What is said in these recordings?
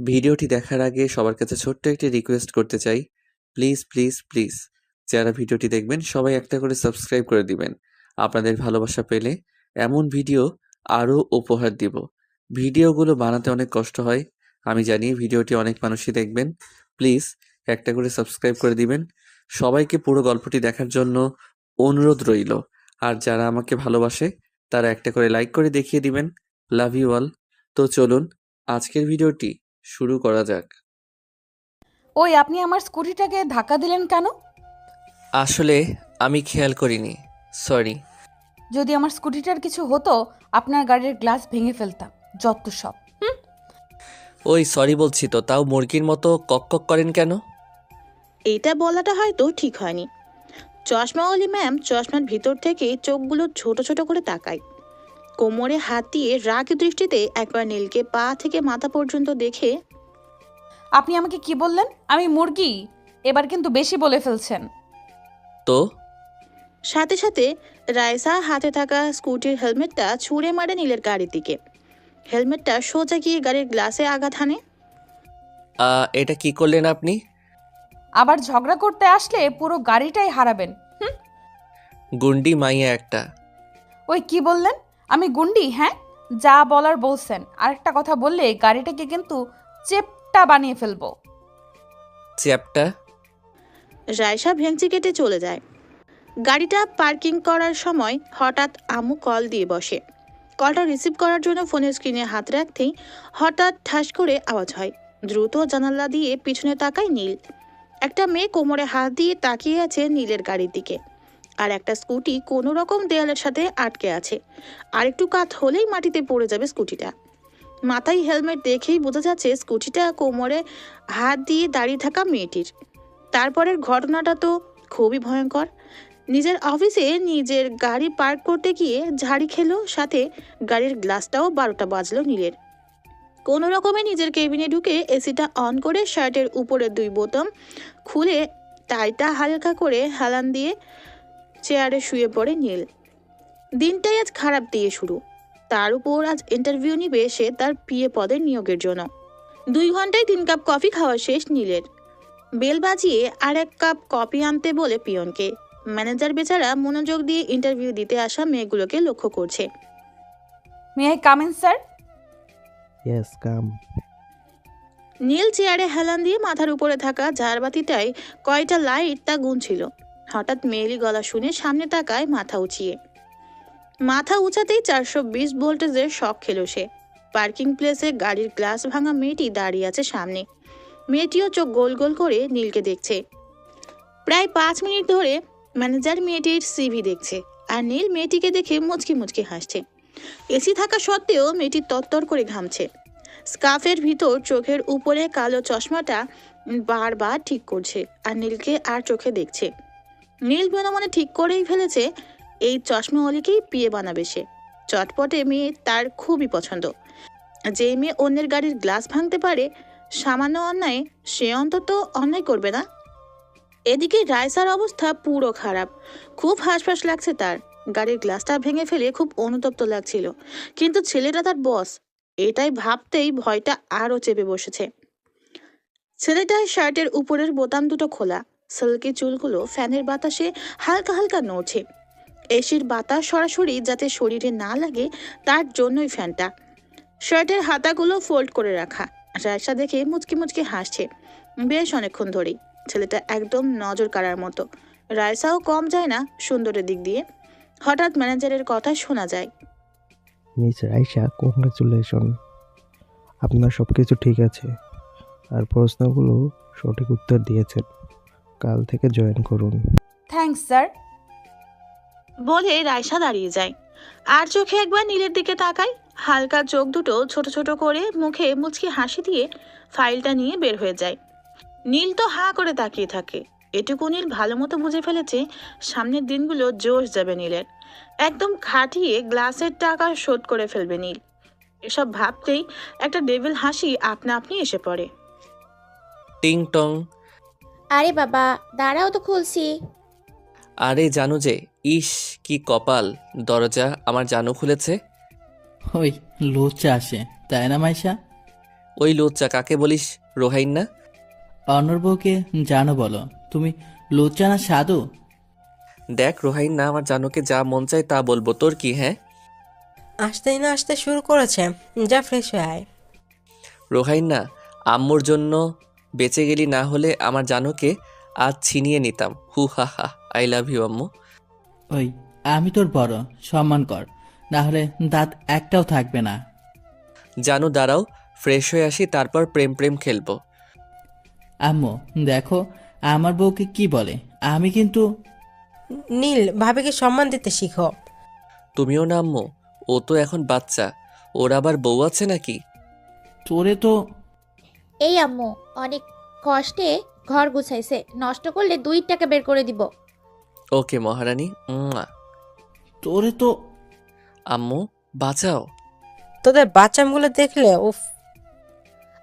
ভিডিওটি দেখার আগে সবার কাছে ছোট্ট একটি রিকোয়েস্ট করতে চাই, প্লিজ প্লিজ প্লিজ যারা ভিডিওটি দেখবেন সবাই একটা করে সাবস্ক্রাইব করে দিবেন। আপনাদের ভালোবাসা পেলে এমন ভিডিও আরও উপহার দিব। ভিডিওগুলো বানাতে অনেক কষ্ট হয়, আমি জানি। ভিডিওটি অনেক মানুষই দেখবেন, প্লিজ একটা করে সাবস্ক্রাইব করে দিবেন। সবাইকে পুরো গল্পটি দেখার জন্য অনুরোধ রইল। আর যারা আমাকে ভালোবাসে তারা একটা করে লাইক করে দেখিয়ে দিবেন। Love you all. তো চলুন আজকের ভিডিওটি শুরু করা যাক। ওই আপনি আমার স্কুটিটাকে ধাক্কা দিলেন কেন? আসলে আমি খেয়াল করিনি, সরি। যদি আমার স্কুটিটার কিছু হতো আপনার গাড়ির গ্লাস ভেঙে ফেলতাম। যত সব। ওই সরি বলছি তো, তাও মুরগির মতো কক কক করেন কেন? এইটা বলাটা হয়তো ঠিক হয়নি। চশমাওয়ালি ম্যাম চশমার ভিতর থেকে চোখগুলো ছোট ছোট করে তাকায়। কোমরে হাত দিয়ে রাগ দৃষ্টিতে একবার নীলকে পা থেকে মাথা পর্যন্ত দেখে আপনি আমাকে কি বললেন? আমি মুরগি? এবার কিন্তু বেশি বলে ফেলছেন। তো সাথে সাথে রাইসা হাতে থাকা স্কুটির হেলমেটটা ছুঁড়ে মারে নীলের গাড়ির দিকে। হেলমেটটা সোজা গিয়ে গাড়ির গ্লাসে আঘাত হানে। এটা কি করলেন আপনি? আবার ঝগড়া করতে আসলে পুরো গাড়িটাই হারাবেন। গুন্ডি মাইয়া একটা। ওই কি বললেন? আমি গুন্ডি? হ্যাঁ, যা বলার বলছেন। আরেকটা কথা বললে গাড়িটাকে কিন্তু চেপটা বানিয়ে ফেলবো। চ্যাপটা? রাইসা ভেঙচি কেটে চলে যায়। গাড়িটা পার্কিং করার সময় হঠাৎ আম্মু কল দিয়ে বসে। কলটা রিসিভ করার জন্য ফোনের স্ক্রিনে হাত রাখতেই হঠাৎ ঠাস করে আওয়াজ হয়। দ্রুত জানালা দিয়ে পিছনে তাকায় নীল। একটা মেয়ে কোমরে হাত দিয়ে তাকিয়ে আছে নীলের গাড়ির দিকে। আর একটা স্কুটি কোনো রকম দেয়ালের সাথে আটকে আছে। আর একটু কাত হলেই মাটিতে পড়ে যাবে স্কুটিটা। মাথায় হেলমেট দেখেই বোঝা যাচ্ছে স্কুটিটা কোমরে হাত দিয়ে দাঁড়িয়ে থাকা মেয়েটির। তারপরের ঘটনাটা তো খুবই ভয়ঙ্কর। নিজের অফিসে নিজের গাড়ি পার্ক করতে গিয়ে ঝাড়ি খেলো, সাথে গাড়ির গ্লাসটাও 12টা বাজলো নীলের। কোনো রকমে নিজের কেবিনে ঢুকে এসিটা অন করে শার্টের উপরে 2 বোতাম খুলে টাইটা হালকা করে হেলান দিয়ে চেয়ারে শুয়ে পড়ে নীল। দিনটাই আজ খারাপ দিয়ে শুরু। তার উপর আজ ইন্টারভিউ নিবে সে তার পিএ পদের নিয়োগের জন্য। 2 ঘন্টায় 3 কাপ কফি খাওয়া শেষ নীলের। বেল বাজিয়ে আর 1 কাপ কফি আনতে বলে পিয়নকে। ম্যানেজার বেচারা মনোযোগ দিয়ে ইন্টারভিউ দিতে আসা মেয়েগুলোকে লক্ষ্য করছে। May I come in sir? Yes come. Neel চেয়ারে হেলান দিয়ে মাথার উপরে থাকা ঝাড়বাতিটায় কয়টা লাইট তা গুনছিল। হঠাৎ মেয়েলি গলা শুনে সামনে তাকায় মাথা উঁচিয়ে। মাথা উঁচাতেই 420 ভোল্টেজের শক খেলো সে। পার্কিং প্লেসে গাড়ির গ্লাস ভাঙা মেয়েটি দাঁড়িয়ে আছে সামনে। মেয়েটিও চোখ গোল গোল করে নীলকে দেখছে। প্রায় 5 মিনিট ধরে ম্যানেজার মেয়েটির সিভি দেখছে, আর নীল মেয়েটিকে দেখে মুচকি মুচকি হাসছে। এসি থাকা সত্ত্বেও মেয়েটি তত্তর করে ঘামছে। স্কার্ফের ভিতর চোখের উপরে কালো চশমাটা বারবার ঠিক করছে, আর নীলকে আর চোখে দেখছে। নীল মনে মনে ঠিক করেই ফেলেছে এই চশমাওয়ালিকেই বিয়ে বানাবে সে। চটপটে মেয়ে তার খুবই পছন্দ। যে মেয়ে অন্যের গাড়ির গ্লাস ভাঙতে পারে, সামান্য অন্যায় সে অন্তত অন্যায় করবে না। এদিকে রাইসার অবস্থা পুরো খারাপ। খুব হাঁসফাঁস লাগছে তার। গাড়ির গ্লাসটা ভেঙে ফেলে খুব অনুতপ্ত লাগছিল, কিন্তু ছেলেটা তার বস, এটাই ভাবতেই ভয়টা আরও চেপে বসেছে। ছেলেটার শার্টের উপরের বোতাম দুটো খোলা, সিল্কি চুলগুলো ফ্যানের বাতাসে হালকা হালকা নড়ছে। এসির বাতাস সরাসরি যাতে শরীরে না লাগে তার জন্যই ফ্যানটা। শার্টের হাতাগুলো ফোল্ড করে রাখা। রাইসা দেখে মুচকি মুচকি হাসছে বেশ অনেকক্ষণ ধরেই। ছেলেটা একদম নজর কাড়ার মতো। রাইসাও কম যায় না সুন্দরের দিক দিয়ে। হঠাৎ ম্যানেজারের কথা শোনা যায়। মিস রাইসা, কংগ্রেচুলেশন, আপনার সব কিছু ঠিক আছে আর প্রশ্নগুলো সঠিক উত্তর দিয়েছেন। কাল থেকে জয়েন করুন। Thanks sir. বলে রাইসা দাঁড়িয়ে যায়, আর চোখে একবার নীলের দিকে তাকায়। হালকা চোখ দুটো ছোট ছোট করে মুখে মুচকি হাসি দিয়ে ফাইলটা নিয়ে বের হয়ে যায়। নীল তো হাঁ করে তাকিয়ে থাকে। এটুকু নীল ভালো মতো বুঝে ফেলেছে সামনের দিনগুলো জোশ যাবে নীলের। একদম খাটিয়ে গ্লাসের টাকা শোধ করে ফেলবে নীল। এসব ভাবতেই একটা ডেভিল হাসি আপনা আপনি এসে পড়ে। টিং টং। আরে বাবা, দাঁড়াও তো খুলছি। আরে জানু যে, ইস কি কপাল, দরজা আমার জানু খুলেছে। ওই লোচা আসে, তাই না মাইশা? ওই লোচ্চা কাকে বলিস রোহাইন না? অন্যর বউকে জানো বলো, তুমি লুচ্চা না সাধু? দেখ রোহাইন না, আমার জানুকে যা মন চায় তা বলবো, তোর কি? হ্যাঁ আসতেই না আসতে শুরু করেছে। যা ফ্রেশ হয়ে আয়। রোহাইন না, আম্মুর জন্য বেঁচে গেলি, না হলে আমার জানুকে আজ ছিনিয়ে নিতাম। হু হা হা, আই লাভ ইউ আম্মু। ওই, আমি তোর বড়, সম্মান কর, না হলে দাঁত একটাও থাকবে না। জানু দাঁড়াও, ফ্রেশ হয়ে আসি, তারপর প্রেম প্রেম খেলবো। আম্মু দেখো আমার বউকে কি বলে, আমি কিন্তু। নীল, ভাবিকে সম্মান দিতে শিখো। তুমিও না আম্মু, ও তো এখন বাচ্চা, ওর আবার বউ আছে নাকি? তোরে তো। এই আম্মু অনেক কষ্টে ঘর গুছাইছে, নষ্ট করলে 2 টাকা বের করে দিব। ওকে মহারানী। তোরে তো। আম্মু বাঁচাও। তোদের বাচ্চামগুলো দেখলে উফ।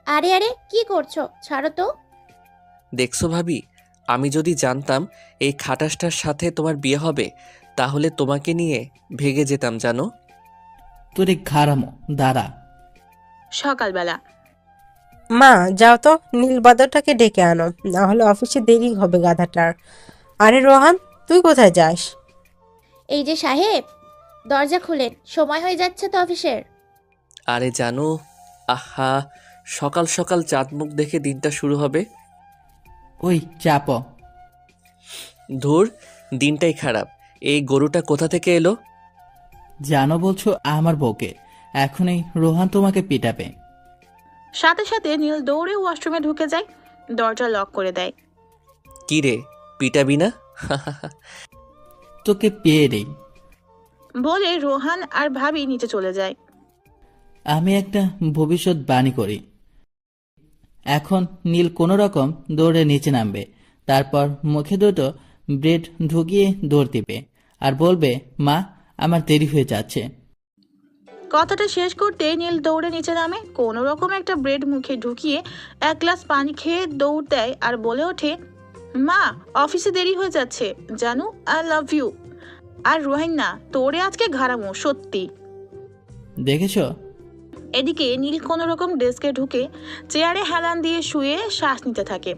আরে আরে কি করছো, ছাড়ো তো। দেখছো ভাবি, আমি যদি জানতাম এই খাটাসটার সাথে তোমার বিয়ে হবে, তাহলে তোমাকে নিয়ে ভেগে যেতাম জানো। তোরে ঘাড়ামো, দাঁড়া। সকালবেলা মা যাও তো, নীলবাদরটাকে ডেকে আনো, না হলে অফিসে দেরি হবে গাধাটার। আরে রোহান, তুই কোথায় যাস? এই যে সাহেব, দরজা খুলেন, সময় হয়ে যাচ্ছে তো অফিসের। আরে জানো, আহা, সকাল সকাল চাঁদ মুখ দেখে দিনটা শুরু হবে। ওই চাপ। ধুর, দিনটাই খারাপ। এই গরুটা কোথা থেকে এলো? জানো বলছো আমার বউকে, এখনই রোহান তোমাকে পিটাবে। সাথে সাথে নীল দৌড়ে ওয়াশরুমে ঢুকে যায়, দরজা লক করে দেয়। কি রে, পিটাবি না? তোকে পেয়ে নেই। বলে রোহান আর ভাবি নিচে চলে যায়। আমি একটা ভবিষ্যৎ বাণী করি। এখন নীল কোনো রকম দৌড়ে নিচে নামবে, তারপর মুখে দুটো ব্রেড ঢুকিয়ে দৌড় দিবে আর বলবে, মা আমার দেরি হয়ে যাচ্ছে। কথাটা শেষ করতে নীল দৌড়ে নিচে নামে, কোনো রকম একটা ব্রেড মুখে ঢুকিয়ে 1 গ্লাস পানি খেয়ে দৌড় দেয় আর বলে ওঠে, মা অফিসে দেরি হয়ে যাচ্ছে, জানু আই লাভ ইউ। আর রোহাইন না, তোরে আজকে ঘাড়ামো সত্যি। দেখেছো? এদিকে নীল কোনো রকম ডেস্কে ঢুকে চেয়ারে হেলান দিয়ে শুয়ে শ্বাস নিতে থাকে।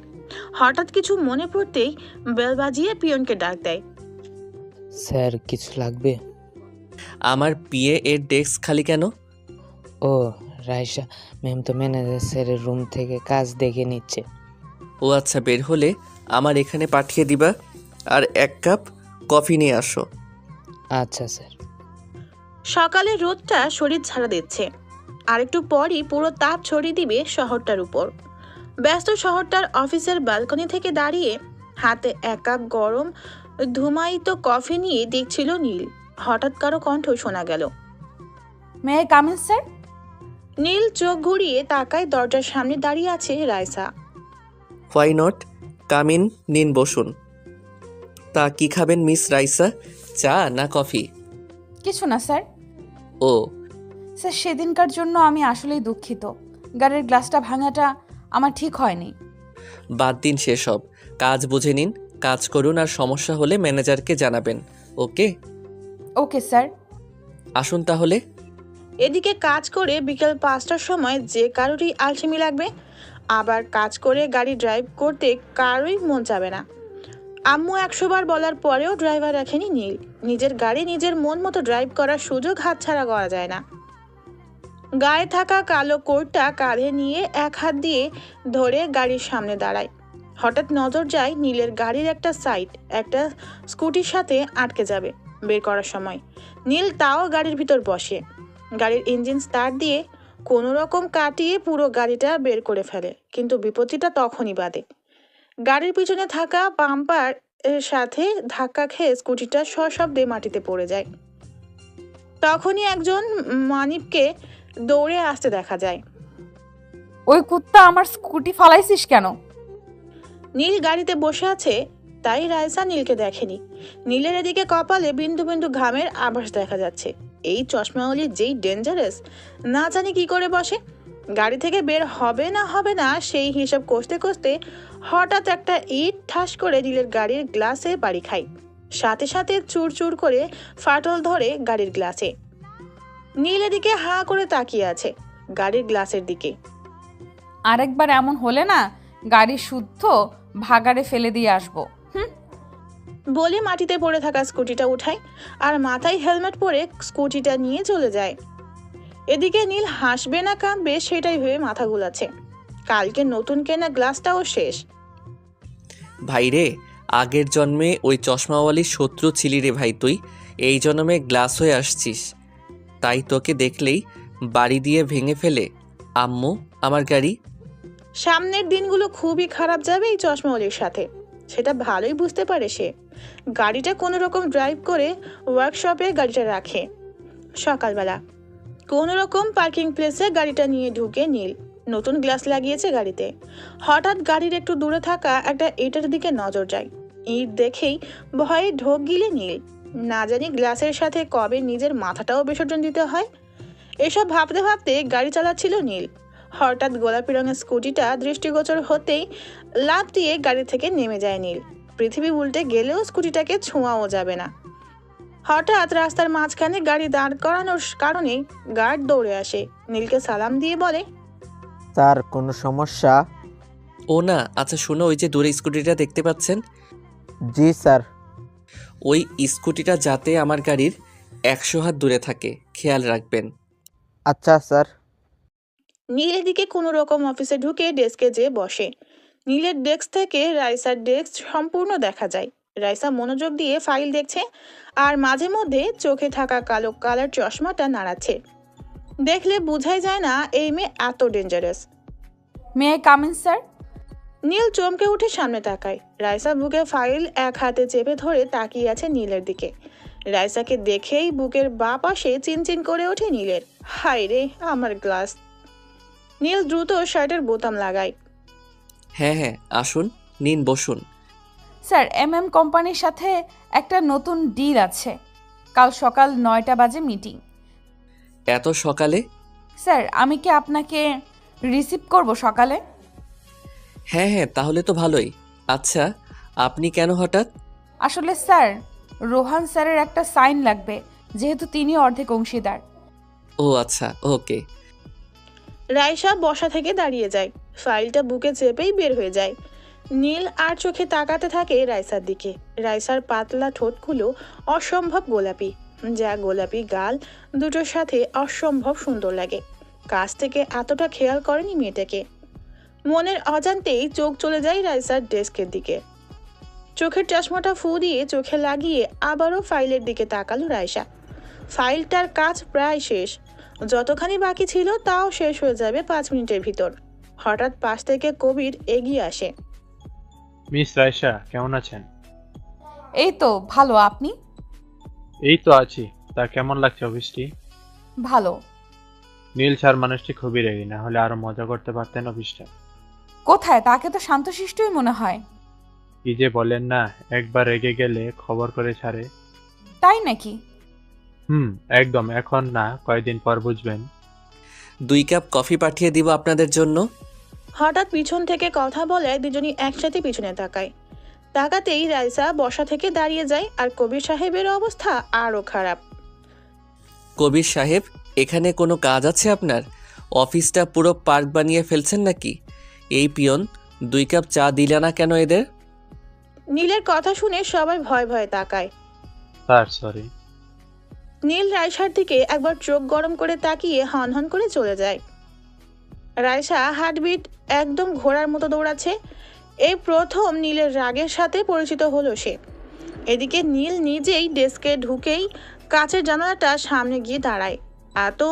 হঠাৎ কিছু মনে পড়তেই বেল বাজিয়ে পিয়নকে ডাক দেয়। স্যার কিছু লাগবে? আমার পিএ এর ডেস্ক খালি কেন? ও রাইসা ম্যাম তো ম্যানেজার স্যারের রুম থেকে কাজ দেখে নিচ্ছে। ও আচ্ছা, বের হলে আমার এখানে পাঠিয়ে দিবা, আর 1 কাপ কফি নিয়ে আসো। আচ্ছা স্যার। সকালে রোদটা শরীর ছাড়া দিচ্ছে, আর একটু পরই পুরো তাপ ছড়িয়ে দিবে শহরটার উপর। ব্যস্ত শহরটার অফিসের ব্যালকনি থেকে দাঁড়িয়ে হাতে 1 কাপ গরম ধুমায়িত কফি নিয়ে দেখছিল নীল। হঠাৎ কারো কণ্ঠ শোনা গেল। May I come in sir? Neel চোখ ঘুরিয়ে তাকায়, দরজার সামনে দাঁড়িয়ে আছে Raisa. Why not, come in, নিন বসুন। তা কি খাবেন মিস রাইসা, চা না কফি? কিছু না স্যার। ও স্যার, সেদিনকার জন্য আমি আসলেই দুঃখিত। গাড়ির গ্লাসটা ভাঙাটা আমার ঠিক হয়নি। বাদ দিন সেসব, কাজ বুঝে নিন, কাজ করুন, আর সমস্যা হলে ম্যানেজারকে জানাবেন। ওকে ওকে স্যার। আসুন তাহলে। এদিকে কাজ করে বিকেল 5টার সময় যে কারোরই আলসেমি লাগবে, আবার কাজ করে গাড়ি ড্রাইভ করতে কারোই মন চাবে না। আম্মু 100 বার বলার পরেও ড্রাইভার রাখেনি নীল। নিজের গাড়ি নিজের মন মতো ড্রাইভ করার সুযোগ হাতছাড়া করা যায় না। গায়ে থাকা কালো কোটটা কাঁধে নিয়ে 1 হাত দিয়ে ধরে গাড়ির সামনে দাঁড়ায়। হঠাৎ নজর যায় নীলের গাড়ির একটা সাইড একটা স্কুটির সাথে আটকে যাবে। বের করার সময় নীল তাও গাড়ির ভিতর বসে, গাড়ির ইঞ্জিন স্টার্ট দিয়ে কোনো রকম কাটিয়ে পুরো গাড়িটা বের করে ফেলে। কিন্তু বিপত্তিটা তখনই বাধে। গাড়ির পিছনে থাকা বাম্পার এর সাথে ধাক্কা খেয়ে স্কুটিটা সশব্দে মাটিতে পড়ে যায়। তখনই একজন মানিবকে দৌড়ে আসতে দেখা যায়। ওই কুত্তা, আমার স্কুটি ফালাইছিস কেন? নীল গাড়িতে বসে আছে, তাই রাইসা নীলকে দেখেনি। নীলের এদিকে কপালে বিন্দু বিন্দু ঘামের আভাস দেখা যাচ্ছে। এই চশমাওয়ালি যেই ডেঞ্জারাস, না জানি কি করে বসে। গাড়ি থেকে বের হবে না সেই হিসাব কষতে কষতে হঠাৎ একটা ইট ঠাস করে নীলের গাড়ির গ্লাসে বাড়ি খায়। সাথে সাথে চুরচুর করে ফাটল ধরে গাড়ির গ্লাসে। নীল এদিকে হাঁ করে তাকিয়ে আছে গাড়ির গ্লাসের দিকে। আরেকবার এমন হলে না গাড়ি শুদ্ধ ভাগাড়ে ফেলে দিয়ে আসবো। বলে মাটিতে পড়ে থাকা স্কুটিটা উঠায় আর মাথায় হেলমেট পরে স্কুটিটা নিয়ে চলে যায়। এদিকে নীল হাসবে না কাঁদবে সেটাই ভেবে মাথা গুলাচ্ছে। কালকে নতুন কেনা গ্লাসটাও শেষ। ভাইরে, আগের জন্মে ওই চশমাওয়ালির শত্রু ছিলি রে ভাই তুই। এই জন্মে গ্লাস হয়ে আসছিস। তাই তোকে দেখলেই বাড়ি দিয়ে ভেঙে ফেলে। আম্মু, আমার গাড়ি। সামনের দিনগুলো খুবই খারাপ যাবে এই চশমাওয়ালির সাথে, সেটা ভালোই বুঝতে পারে সে। গাড়িটা কোনো রকম ড্রাইভ করে ওয়ার্কশপে গাড়িটা রাখে। সকালবেলা কোনো রকম পার্কিং প্লেসে গাড়িটা নিয়ে ঢুকে নীল। নতুন গ্লাস লাগিয়েছে গাড়িতে। হঠাৎ গাড়ির একটু দূরে থাকা একটা ইটের দিকে নজর যায়। ইট দেখেই ভয়ে ঢোক গিলে নীল। না জানি গ্লাসের সাথে কবে নিজের মাথাটাও বিসর্জন দিতে হয়। এসব ভাবতে ভাবতে গাড়ি চালাচ্ছিল নীল। হঠাৎ গোলাপি রঙের স্কুটিটা দৃষ্টিগোচর হতেই লাফ দিয়ে গাড়ি থেকে নেমে যায় নীল। পৃথিবী উল্টে গেলেও স্কুটিটাকে ছোঁয়াও যাবে না। হঠাৎ রাস্তার মাঝখানে গাড়ি দাঁড় করানোর কারণে গার্ড দৌড়ে আসে। নীলকে সালাম দিয়ে বলে, স্যার কোনো সমস্যা? ও না, আচ্ছা শোনো, ওই যে দূরে স্কুটিটা দেখতে পাচ্ছেন, জি স্যার। ওই স্কুটিটা যাতে আমার গাড়ির 100 হাত দূরে থাকে, খেয়াল রাখবেন। আচ্ছা স্যার। নীল এদিকে কোনো রকম অফিসে ঢুকে ডেস্কে যেয়ে বসে। নীলের ডেস্ক থেকে রাইসার ডেস্ক সম্পূর্ণ দেখা যায়। রাইসা মনোযোগ দিয়ে ফাইল দেখছে আর মাঝে মধ্যে চোখে থাকা কালো কালার চশমাটা নাড়াচ্ছে। দেখলে বোঝাই যায় না এই মেয়ে এত dangerous. May I come in sir? Neel চমকে উঠে সামনে তাকায়। রাইসা বুকে ফাইল এক হাতে চেপে ধরে তাকিয়ে আছে নীলের দিকে। রাইসাকে দেখেই বুকের বাঁ পাশে চিনচিন করে ওঠে নীলের। হায় রে আমার গ্লাস। নীল দ্রুত শার্টের বোতাম লাগায়। হ্যাঁ হ্যাঁ, আসুন, নিন, বসুন। স্যার, কোম্পানির সাথে একটা নতুন ডিল আছে। কাল সকাল 9টা বাজে মিটিং। এত সকালে? স্যার, আমি কি আপনাকে রিসিভ করব সকালে? হ্যাঁ হ্যাঁ, তাহলে তো ভালোই। আচ্ছা, আপনি কেন হঠাৎ? আসলে স্যার, রোহান স্যারের একটা সাইন লাগবে, যেহেতু তিনি অর্ধেক অংশীদার। ও আচ্ছা, ওকে। রাইসা বসা থেকে দাঁড়িয়ে যায়। ফাইলটা বুকে চেপেই বের হয়ে যায়। নীল আর চোখে তাকাতে থাকে রাইসার দিকে। রাইসার পাতলা ঠোঁটগুলো অসম্ভব গোলাপি, যা গোলাপি গাল দুটোর সাথে অসম্ভব সুন্দর লাগে। কাছ থেকে এতটা খেয়াল করেনি মেয়েটাকে। মনের অজান্তেই চোখ চলে যায় রাইসার ডেস্কের দিকে। চোখের চশমাটা ফু দিয়ে চোখে লাগিয়ে আবারও ফাইলের দিকে তাকালো রাইসা। ফাইলটার কাজ প্রায় শেষ। যতখানি বাকি ছিল তাও শেষ হয়ে যাবে 5 মিনিটের ভিতর। হঠাৎ পাশ থেকে কবির এগিয়ে আসে। মিস রাইসা, কেমন আছেন? এই তো ভালো, আপনি? এই তো আছি। তা কেমন লাগছে অফিসটি? ভালো। নীল স্যার মানুষটি খুবই রেগে, না হলে আরো মজা করতে পারতেন অফিসটা। কোথায়? তাকে তো শান্তশিষ্টই মনে হয়। কি যে বলেন না, একবার রেগে গেলে খবর করে ছাড়ে। তাই নাকি? একদম। এখন না, কয়েকদিন পর বুঝবেন। 2 কাপ কফি পাঠিয়ে দিব আপনাদের জন্য। হঠাৎ পিছন থেকে কথা বলে দুজনই একসাথে পিছনে তাকায়। তাকাতেই রাইসা বসা থেকে দাঁড়িয়ে যায় আর কবির সাহেবের অবস্থা আরো খারাপ। কবির সাহেব, এখানে কোনো কাজ আছে আপনার? অফিসটা পুরো পার্ক বানিয়ে ফেলছেন নাকি? এই পিয়ন 2 কাপ চা দিলে না কেন এদের? নীলের কথা শুনে সবাই ভয় ভয়ে তাকায়। Sir sorry. নীল রাইসার দিকে একবার চোখ গরম করে তাকিয়ে হনহন করে চলে যায়। রাইসা হার্টবিট একদম ঘোড়ার মতো দৌড়াচ্ছে। এই প্রথম নীলের রাগের সাথে পরিচিত হলো সে। এদিকে নীল নিজেই ডেস্কে ঢুকেই কাচের জানালাটা সামনে গিয়ে দাঁড়ায়। এত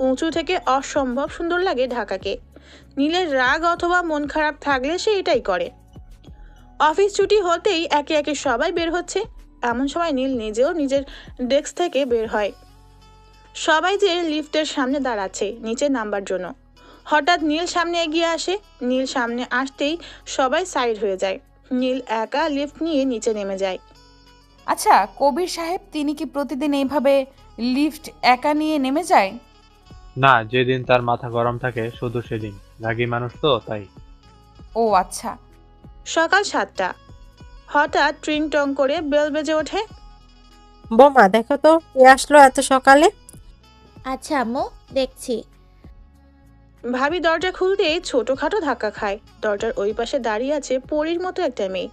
উঁচু থেকে অসম্ভব সুন্দর লাগে ঢাকাকে। নীলের রাগ অথবা মন খারাপ থাকলে সে এটাই করে। অফিস ছুটি হতেই একে একে সবাই বের হচ্ছে। এমন সময় নীল নিজেও নিজের ডেস্ক থেকে বের হয়। সবাই যে লিফটের সামনে দাঁড়াচ্ছে নিচে নামবার জন্য। হঠাৎ নীল সামনে এগিয়ে আসে। নীল সামনে আসতেই সবাই সাইড হয়ে যায়। নীল একা লিফট নিয়ে নিচে নেমে যায়। আচ্ছা, কবির সাহেব তিনি কি প্রতিদিন এইভাবে লিফট একা নিয়ে নেমে যায়? না, যেদিন তার মাথা গরম থাকে শুধু সেদিন। রাগী মানুষ তো, তাই। ও আচ্ছা। সকাল 7টা। হঠাৎ ট্রিং টং করে বেল বেজে ওঠে। বোমা, দেখো তো কে আসলো এত সকালে। আচ্ছা আম্মু, দেখছি। ভাবি দরজা খুলতেই ছোটখাটো ধাক্কা খায়। দরজার ওই পাশে দাঁড়িয়ে আছে পরীর মতো একটা মেয়ে।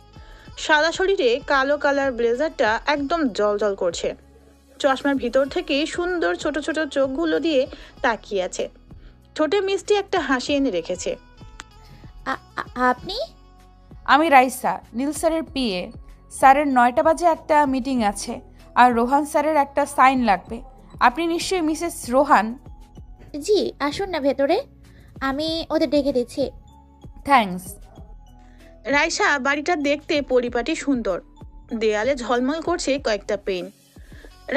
সাদা শরীরে কালো কালার ব্লেজারটা একদম জলজল করছে। চশমার ভিতর থেকে সুন্দর ছোট ছোট চোখগুলো দিয়ে তাকিয়ে আছে। ঠোঁটে মিষ্টি একটা হাসি এনে রেখেছে। আপনি? আমি রাইসা, নীল স্যারের পিএ। স্যারের 9টা বাজে একটা মিটিং আছে, আর রোহান স্যারের একটা সাইন লাগবে। আপনি নিশ্চয়ই মিসেস রোহান? জি, আসুন না ভেতরে, আমি ওদের ডেকে দিচ্ছি। থ্যাঙ্কস। রাইসা বাড়িটা দেখতে পরিপাটি সুন্দর। দেয়ালে ঝলমল করছে কয়েকটা পেন।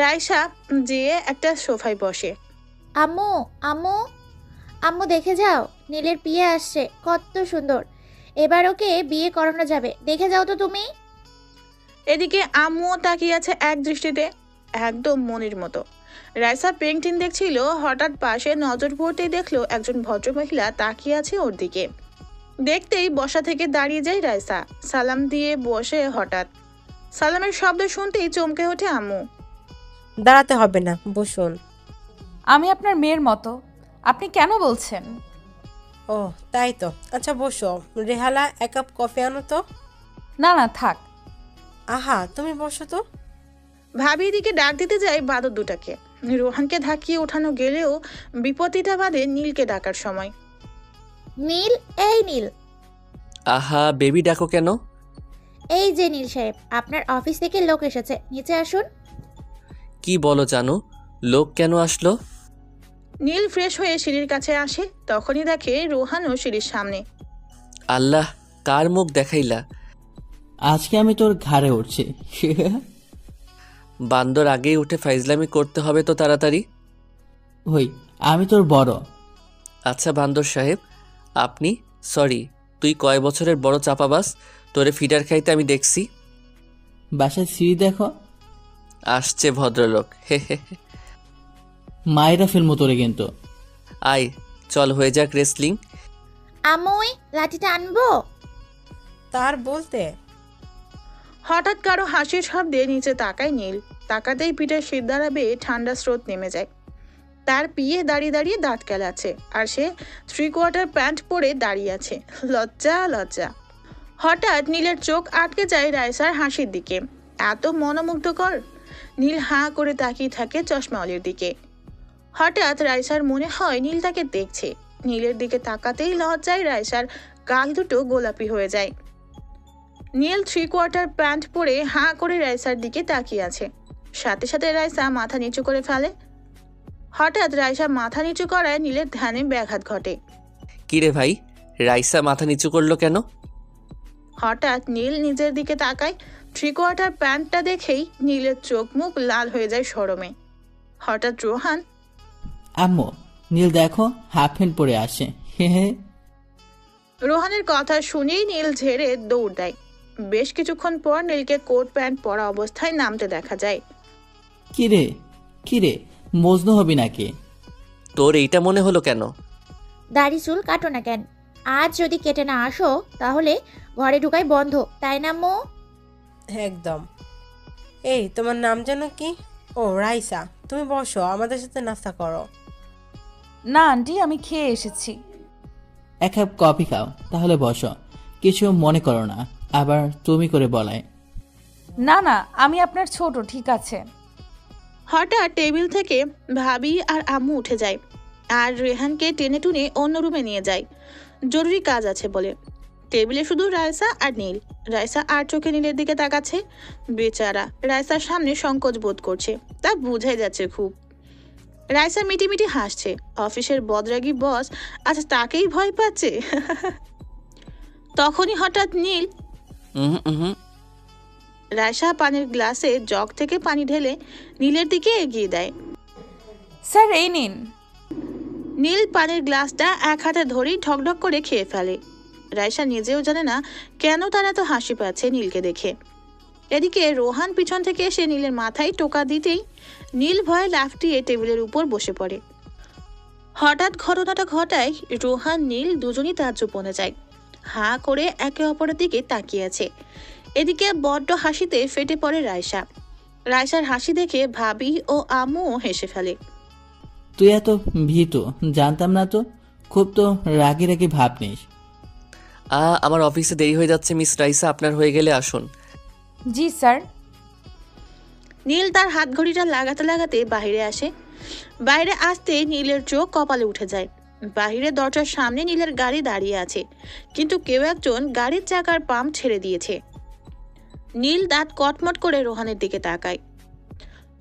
রাইসা যেয়ে একটা সোফায় বসে। আম্মু, আম্মু, আম্মু দেখে যাও, নীলের বিয়ে আসছে, কত সুন্দর। এবার ওকে বিয়ে করানো যাবে, দেখে যাও তো তুমি। এদিকে আম্মুও তাকিয়ে আছে এক দৃষ্টিতে, একদম মনির মতো। রাইসা পেন্টিং দেখছিল, হঠাৎ পাশে নজর পড়তেই দেখলো একজন ভদ্রমহিলা তাকিয়ে আছে ওর দিকে। দেখতেই বসা থেকে দাঁড়িয়ে যায় রাইসা, সালাম দিয়ে বসে। হঠাৎ সালামের শব্দ শুনতেই চমকে ওঠে আম্মু। দাঁড়াতে হবে না, বসুন। আমি আপনার মেয়ের মতো, আপনি কেন বলছেন? ও তাই তো, আচ্ছা বসো। রেহালা, 1 কাপ কফি আনো তো। না না, থাক। আহা, তুমি বসো তো। ভাবি এদিকে ডাক দিতে যায় বাদর দুটাকে। রোহানকে ধাক্কিয়ে ওঠানো গেলেও বিপত্তিটা বাদে নীলকে ডাকার সময়। নীল, এই নীল। আহা, বেবি ডাকো কেন? এই যে নীল সাহেব, আপনার অফিস থেকে লোক এসেছে, নিচে আসুন। কি বলো জানো? লোক কেন আসলো? নীল ফ্রেশ হয়ে সিঁড়ির কাছে আসে, তখনই দেখে রোহানও সিঁড়ির সামনে। আল্লাহ, কার মুখ দেখাইলা? আজকে আমি তোর ঘাড়ে উঠছি। বান্দর আগেই উঠে ফাইজলামি করতে হবে তো তাড়াতাড়ি। হই, আমি তোর বড়। আচ্ছা বান্দর সাহেব, আপনি সরি, তুই কয় বছরের বড় চাপাবাস, তোরে ফিডার খাইতে আমি দেখছি। বাসায় সিঁড়ি দেখো, আসছে ভদ্রলোক। হে হে হে। মায়েরা ফেলমো তোরে কিন্তু। আয়, চল হয়ে যাক রেসলিং। আম্মুই, লাঠিটা আনবো? তার বলতে হঠাৎ কারো হাসির শব্দে নিচে তাকায় নীল। তাকাতেই পিঠে শীত দাঁড়াবে ঠান্ডা স্রোত নেমে যায়। তার পিয়ে দাঁড়িয়ে দাঁড়িয়ে দাঁত কেলাচ্ছে, আর সে 3/4 প্যান্ট পরে দাঁড়িয়ে আছে। লজ্জা লজ্জা। হঠাৎ নীলের চোখ আটকে যায় রাইসার হাসির দিকে। এত মনোমুগ্ধকর। নীল হাঁ করে তাকিয়ে থাকে চশমাওয়ালির দিকে। হঠাৎ রাইসার মনে হয় নীল তাকে দেখছে। নীলের দিকে তাকাতেই লজ্জায় রাইসার গাল দুটো গোলাপি হয়ে যায়। নীল 3/4 প্যান্ট পরে হাঁ করে রাইসার দিকে তাকিয়ে আছে। সাথে সাথে রাইসা মাথা নিচু করে ফেলে। হঠাৎ রাইসা মাথা নিচু করায় নীলের ধ্যানে ব্যাঘাত ঘটে। কিরে ভাই, রাইসা মাথা নিচু করলো কেন? হঠাৎ নীল নিজের দিকে তাকায়। 3/4 প্যান্টটা দেখেই নীলের চোখ মুখ লাল হয়ে যায় শরমে। হঠাৎ রোহান। আম্মু, নীল দেখো, হাফ প্যান্ট পরে আসে। হে হে। রোহানের কথা শুনেই নীল ঝেড়ে দৌড় দেয়। বেশ কিছুক্ষণ পর নীলকে কোট প্যান্ট পরা অবস্থায় নামতে দেখা যায়। কিরে কিরে, মজনু হবি নাকি? তোর এইটা মনে হলো কেন? দাড়ি চুল কাটো না কেন? আজ যদি কেটে না আসো তাহলে ঘরে ঢুকাই বন্ধ, তাই না আম্মু? একদম। এই, তোমার নাম যেন কি? ও রাইসা, তুমি বসো, আমাদের সাথে নাস্তা করো। না আন্টি, আমি খেয়ে এসেছি। 1 কাপ কফি খাও, তাহলে বসো। কিছু মনে করো না, আবার তুমি করে বলায়। না না, আমি আপনার ছোট, ঠিক আছে। হঠাৎ টেবিল থেকে ভাবি আর আম্মু উঠে যায়, আর রেহানকে টেনে টুনে অন্য রুমে নিয়ে যায়। জরুরি কাজ আছে বলে। টেবিলে শুধু রাইসা আর নীল। রাইসা আর চোখে নীলের দিকে তাকাচ্ছে। বেচারা রাইসার সামনে সংকোচ বোধ করছে, তা বুঝাই যাচ্ছে খুব। রাইসা মিটিমিটি হাসছে। অফিসের বদরাগী বস আজ তাকেই ভয় পাচ্ছে। তখনই হঠাৎ নীল। রাইসা পানির গ্লাসে জগ থেকে পানি ঢেলে নীলের দিকে এগিয়ে দেয়। স্যার, এই নিন। নীল পানির গ্লাসটা এক হাতে ধরেই ঢকঢক করে খেয়ে ফেলে। রাইসা নিজেও জানে না কেন তার এত হাসি পাচ্ছে নীলকে দেখে। এদিকে রোহান পিছন থেকে এসে নীলের মাথায় টোকা দিতেই নীল ভয়ে লাফটিয়ে টেবিলের উপর বসে পড়ে। হঠাৎ ঘটনাটা ঘটায় রোহান নীল দুজনই তাজ্জব বনে যায়। হাঁ করে একে অপরের দিকে তাকিয়ে আছে। এদিকে বড্ড হাসিতে ফেটে পড়ে রাইসা। রাইসার হাসি দেখে ভাবি ও আম্মুও হেসে ফেলে। তুই এত ভীতু, জানতাম না তো। খুব তো রাগি রাগি ভাব নিস। আমার অফিসে দেরি হয়ে যাচ্ছে মিস রাইসা, আপনার হয়ে গেলে আসুন। জি স্যার। নীল তার হাত ঘড়িটা লাগাতে লাগাতে বাইরে আসে। বাইরে আসতে নীলের চোখ কপালে উঠে যায়। বাহিরে দরজার সামনে নীলের গাড়ি দাঁড়িয়ে আছে, কিন্তু কেউ একজন গাড়ির চাকার পাম্প ছেড়ে দিয়েছে। নীল দাঁত কটমট করে রোহানের দিকে তাকায়।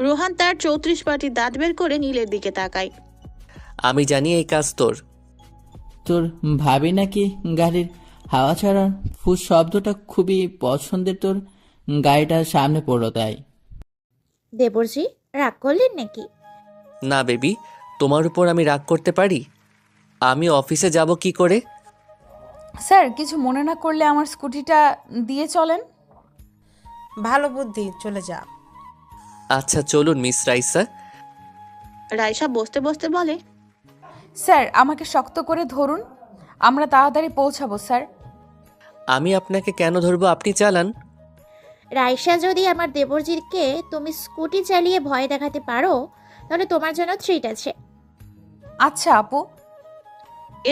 রোহান তার 34 পাটি দাঁত বের করে নীলের দিকে তাকায়। আমি জানি এই কাজ তোর। তোর ভাবি নাকি গাড়ির হাওয়া ছাড়ার ফুস শব্দটা খুবই পছন্দের, তোর গাড়িটা সামনে পড়লো তাই। দেবরজি রাগ করলেন নাকি? না বেবি, তোমার উপর আমি রাগ করতে পারি? আমি অফিসে যাব কি করে? স্যার কিছু মনে না করলে আমার স্কুটিটা দিয়ে চলেন। ভালো বুদ্ধি, চলে যা। আচ্ছা চলুন মিস রাইসা। রাইসা বসতে বসতে বলে, স্যার আমাকে শক্ত করে ধরুন, আমরা তাড়াতাড়ি পৌঁছাবো স্যার। আমি আপনাকে কেন ধরবো, আপনি চালান। রাইসা, যদি আমার দেবরজিকে তুমি স্কুটি চালিয়ে ভয় দেখাতে পারো তাহলে তোমার জন্য ট্রিট আছে। আচ্ছা আপু।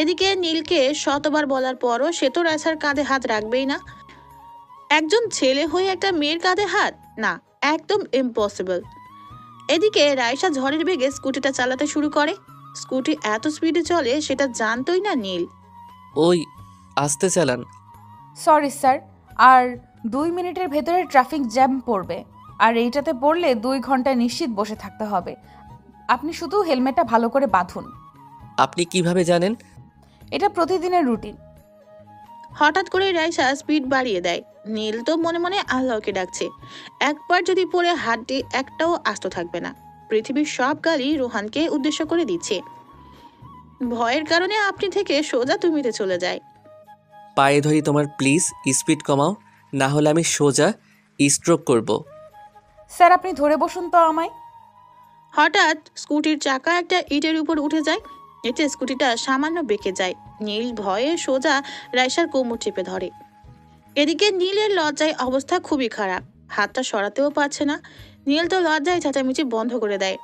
এদিকে নীলকে শতবার বলার পরও সে তো রাইসার কাঁধে হাত রাখবেই না। একজন ছেলে হয়ে একটা মেয়ের কাঁধে হাত, না, একদম ইম্পসিবল। এদিকে রাইসা ঝড়ের বেগে স্কুটিটা চালাতে শুরু করে। স্কুটি এত স্পিডে চলে সেটা জানতোই না নীল। ওই আস্তে চালান। সরি স্যার, আর 2 মিনিটের ভেতরে ট্রাফিক জ্যাম পড়বে, আর এইটাতে পড়লে 2 ঘন্টা নিশ্চিত বসে থাকতে হবে। আপনি শুধু হেলমেটটা ভালো করে বাঁধুন। আপনি কিভাবে জানেন? এটা প্রতিদিনের রুটিন। হঠাৎ করে রাইসা স্পিড বাড়িয়ে দেয়। নীল তো মনে মনে আল্লাহকে ডাকছে, একবার যদি পড়ে হাড্ডি একটাও আস্ত থাকবে না। পৃথিবীর সব গালি রোহানকে উদ্দেশ্য করে দিচ্ছে। ভয়ের কারণে আপনি থেকে সোজা তুমিতে চলে যায়। পায়ে ধরি তোমার, প্লিজ স্পিড কমাও, না হলে আমি সোজা স্ট্রোক করব। স্যার আপনি ধরে বসুন তো আমায়। হঠাৎ স্কুটির চাকা একটা ইটের উপর উঠে যায়। এতে স্কুটিটা সামান্য বেঁকে যায়। নীল ভয়ে সোজা রাইসার কোমর চেপে ধরে। এদিকে নীলের লজ্জায় অবস্থা খুবই খারাপ, হাতটা সরাতেও পারছে না। নীল তো লজ্জায় চেঁচামেচি বন্ধ করে দেয়।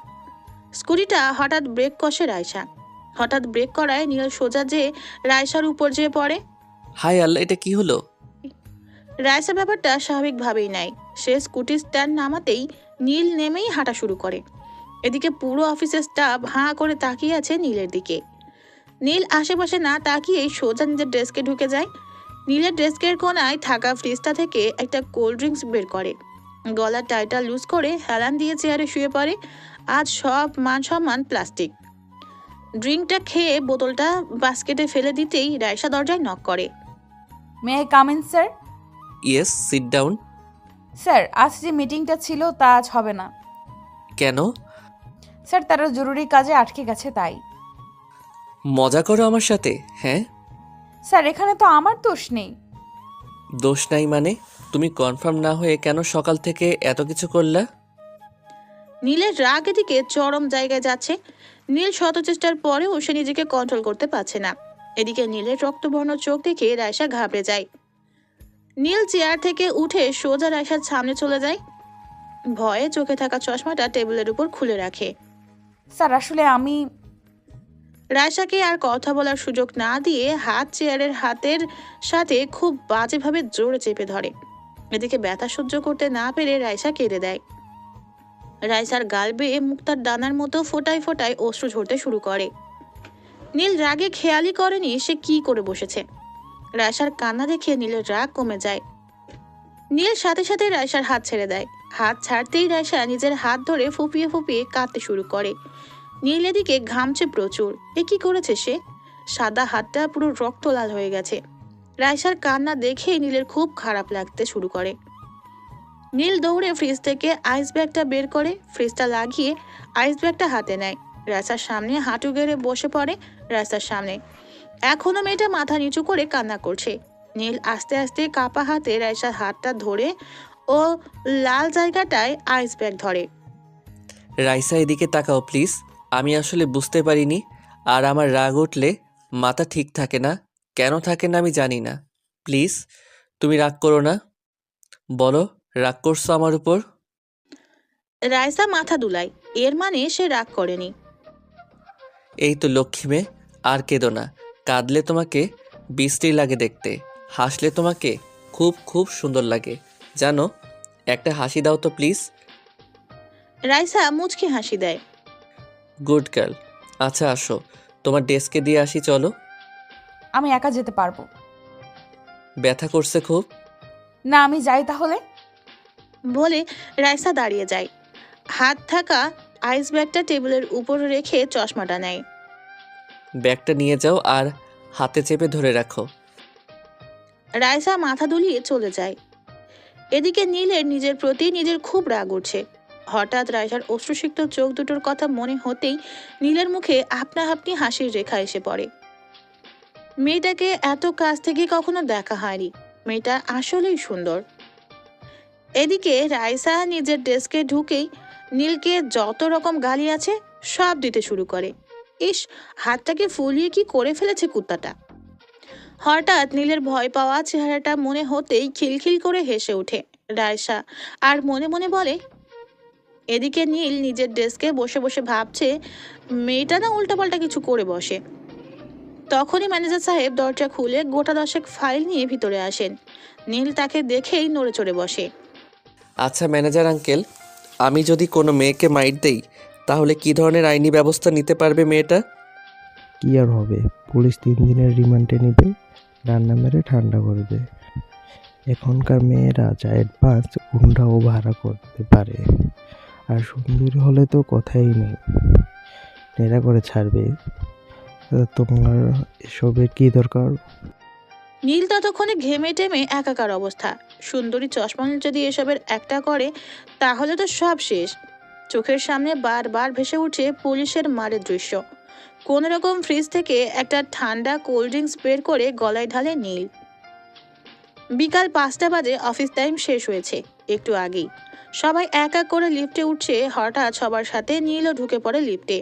স্কুটিটা হঠাৎ ব্রেক কষে রাইসা। হঠাৎ ব্রেক করায় নীল সোজা যেয়ে রাইসার উপর যেয়ে পড়ে। হায় আল্লাহ, এটা কি হলো? রাইসা ব্যাপারটা স্বাভাবিকভাবেই নেয়। সে স্কুটি স্ট্যান্ড নামাতেই নীল নেমেই হাঁটা শুরু করে। এদিকে পুরো অফিসের স্টাফ হাঁ করে তাকিয়ে আছে নীলের দিকে। নীল আশেপাশে না তাকিয়েই সোজা নিজের ডেস্কে ঢুকে যায়। নীলের ডেস্কের কোনায় থাকা ফ্রিজটা থেকে একটা কোল্ড ড্রিঙ্কস বের করে। গলার টাইটা লুজ করে হেলান দিয়ে চেয়ারে শুয়ে পড়ে। আজ সব মান সম্মান প্লাস্টিক। ড্রিঙ্কটা খেয়ে বোতলটা বাস্কেটে ফেলে দিতেই রাইসা দরজায় নক করে। May I come in sir? Yes, sit down. Sir আজ যে মিটিংটা ছিল তা আজ হবে না। কেন? স্যার তারা জরুরি কাজে আটকে গেছে তাই। মজা করো আমার সাথে? হ্যাঁ স্যার এখানে তো আমার দোষ নেই। দোষ নাই মানে? তুমি কনফার্ম না হয়ে কেন সকাল থেকে এত কিছু করলা? নীলের রাগ এদিকে চরম জায়গায় যাচ্ছে। নীল শত চেষ্টার পরেও সে নিজেকে কন্ট্রোল করতে পারছে না। এদিকে নীলের রক্তবর্ণ চোখ দেখে রাইসা ঘাবড়ে যায়। নীল চেয়ার থেকে উঠে সোজা রাইসার সামনে চলে যায়। ভয়ে চোখে থাকা চশমাটা টেবিলের উপর খুলে রাখে। স্যার আসলে আমি। রাইসাকে আর কথা বলার সুযোগ না দিয়ে হাত চেয়ারের হাতের সাথে খুব বাজেভাবে জোরে চেপে ধরে। এদিকে ব্যথা সহ্য করতে না পেরে রাইসা কেঁদে দেয়। রাইসার গাল বেয়ে মুক্তার দানার মতো ফোটায় ফোটায় অশ্রু ঝরতে শুরু করে। নীল রাগে খেয়ালই করেনি সে কি করে বসেছে। রাইসার কান্না দেখে নীলের রাগ কমে যায়। নীল সাথে সাথে রাইসার হাত ছেড়ে দেয়। হাত ছাড়তেই রাইসা নিজের হাত ধরে ফুপিয়ে ফুপিয়ে কাঁদতে শুরু করে। নীল এদিকে ঘামছে প্রচুর। এ কি করেছে সে? সাদা হাতটা পুরো রক্ত লাল হয়ে গেছে। রাইসার কান্না দেখে নীলের খুব খারাপ লাগতে শুরু করে। নীল দৌড়ে ফ্রিজ থেকে আইস ব্যাগটা বের করে ফ্রিজটা লাগিয়ে আইস ব্যাগটা হাতে নেয়। রাইসার সামনে হাঁটু গেড়ে বসে পড়ে। রাইসার সামনে এখনো মেয়েটা মাথা নিচু করে কান্না করছে। নীল আস্তে আস্তে কাপা হাতে রাইসার হাতটা ধরে ও লাল জায়গাটায় আইস ব্যাগ ধরে। রাইসা এদিকে তাকাও প্লিজ। আমি আসলে বুঝতে পারিনি, আর আমার রাগ উঠলে মাথা ঠিক থাকে না। কেন থাকে না আমি জানি না। প্লিজ তুমি রাগ করো না। বলো, রাগ করছো আমার উপর? রাইসা মাথা দুলায়, এর মানে সে রাগ করেনি। এই তো লক্ষ্মী মেয়ে, আর কেঁদো না। কাঁদলে তোমাকে বিশ্রী লাগে দেখতে, হাসলে তোমাকে খুব খুব সুন্দর লাগে। জানো, একটা হাসি দাও তো প্লিজ। রাইসা মুচকি হাসি দেয়। Good girl. আচ্ছা আসো, তোমার ডেস্কে দিয়ে আসি চলো। আমি একা যেতে পারবো। ব্যথা করছে খুব? না, আমি যাই তাহলে। বলে রাইসা দাঁড়িয়ে যায়। হাত থাকা আইস ব্যাগটা টেবিলের উপর রেখে চশমাটা নেয়। ব্যাগটা নিয়ে যাও আর হাতে চেপে ধরে রাখো। রাইসা মাথা দুলিয়ে চলে যায়। এদিকে নীলের নিজের প্রতি নিজের খুব রাগ উঠছে। হঠাৎ রাইসার অশ্রুসিক্ত চোখ দুটোর কথা মনে হতেই নীলের মুখে আপনা আপনি হাসির রেখা এসে পড়ে। মেয়েটাকে এত কাছ থেকে কখনো দেখা হয়নি। মেয়েটা আসলেই সুন্দর। এদিকে রাইসা নিজের ডেস্কে ঢুকেই নীলকে যত রকম গালি আছে সব দিতে শুরু করে। ইস, হাতটাকে ফুলিয়ে কি করে ফেলেছে কুত্তাটা। হঠাৎ নীলের ভয় পাওয়া চেহারাটা মনে হতেই খিলখিল করে হেসে ওঠে রাইসা, আর মনে মনে বলে। এদিকে নীল নিজের ডেস্কে বসে বসে ভাবছে মেয়েটা না উল্টাপাল্টা কিছু করে বসে। তখনই ম্যানেজার সাহেব দরজা খুলে গোটা 10 ফাইল নিয়ে ভিতরে আসেন। নীল তাকে দেখেই নড়ে চড়ে বসে। আচ্ছা ম্যানেজার আঙ্কেল, আমি যদি কোনো মেয়েকে মাইট দেই তাহলে কি ধরনের আইনি ব্যবস্থা নিতে পারবে মেয়েটা? কি আর হবে, পুলিশ 3 দিনের রিমান্ডে নেবে, রান্না মেরে ঠান্ডা করবে। এখনকার মেয়েরা যা অ্যাডভান্স গুন্ডাও ভাড়া করতে পারে, আর সুন্দরী হলে তো কথাই নেই, নেড়া করে ছাড়বে। তোমার এসবের কি দরকার? নীল ততক্ষণে ঘেমে টেমে একাকার অবস্থা। সুন্দরী চশমা যদি এসবের একটা করে তাহলে তো সব শেষ। চোখের সামনে বারবার ভেসে উঠে পুলিশের মারের দৃশ্য। কোন রকম ফ্রিজ থেকে একটা ঠান্ডা কোল্ড ড্রিঙ্কস বের করে গলায় ঢালে নীল। বিকাল 5টা বাজে, অফিস টাইম শেষ হয়েছে একটু আগেই। সবাই এক এক করে লিফটে উঠছে। হঠাৎ সবার সাথে নীলও ঢুকে পড়ে লিফটে।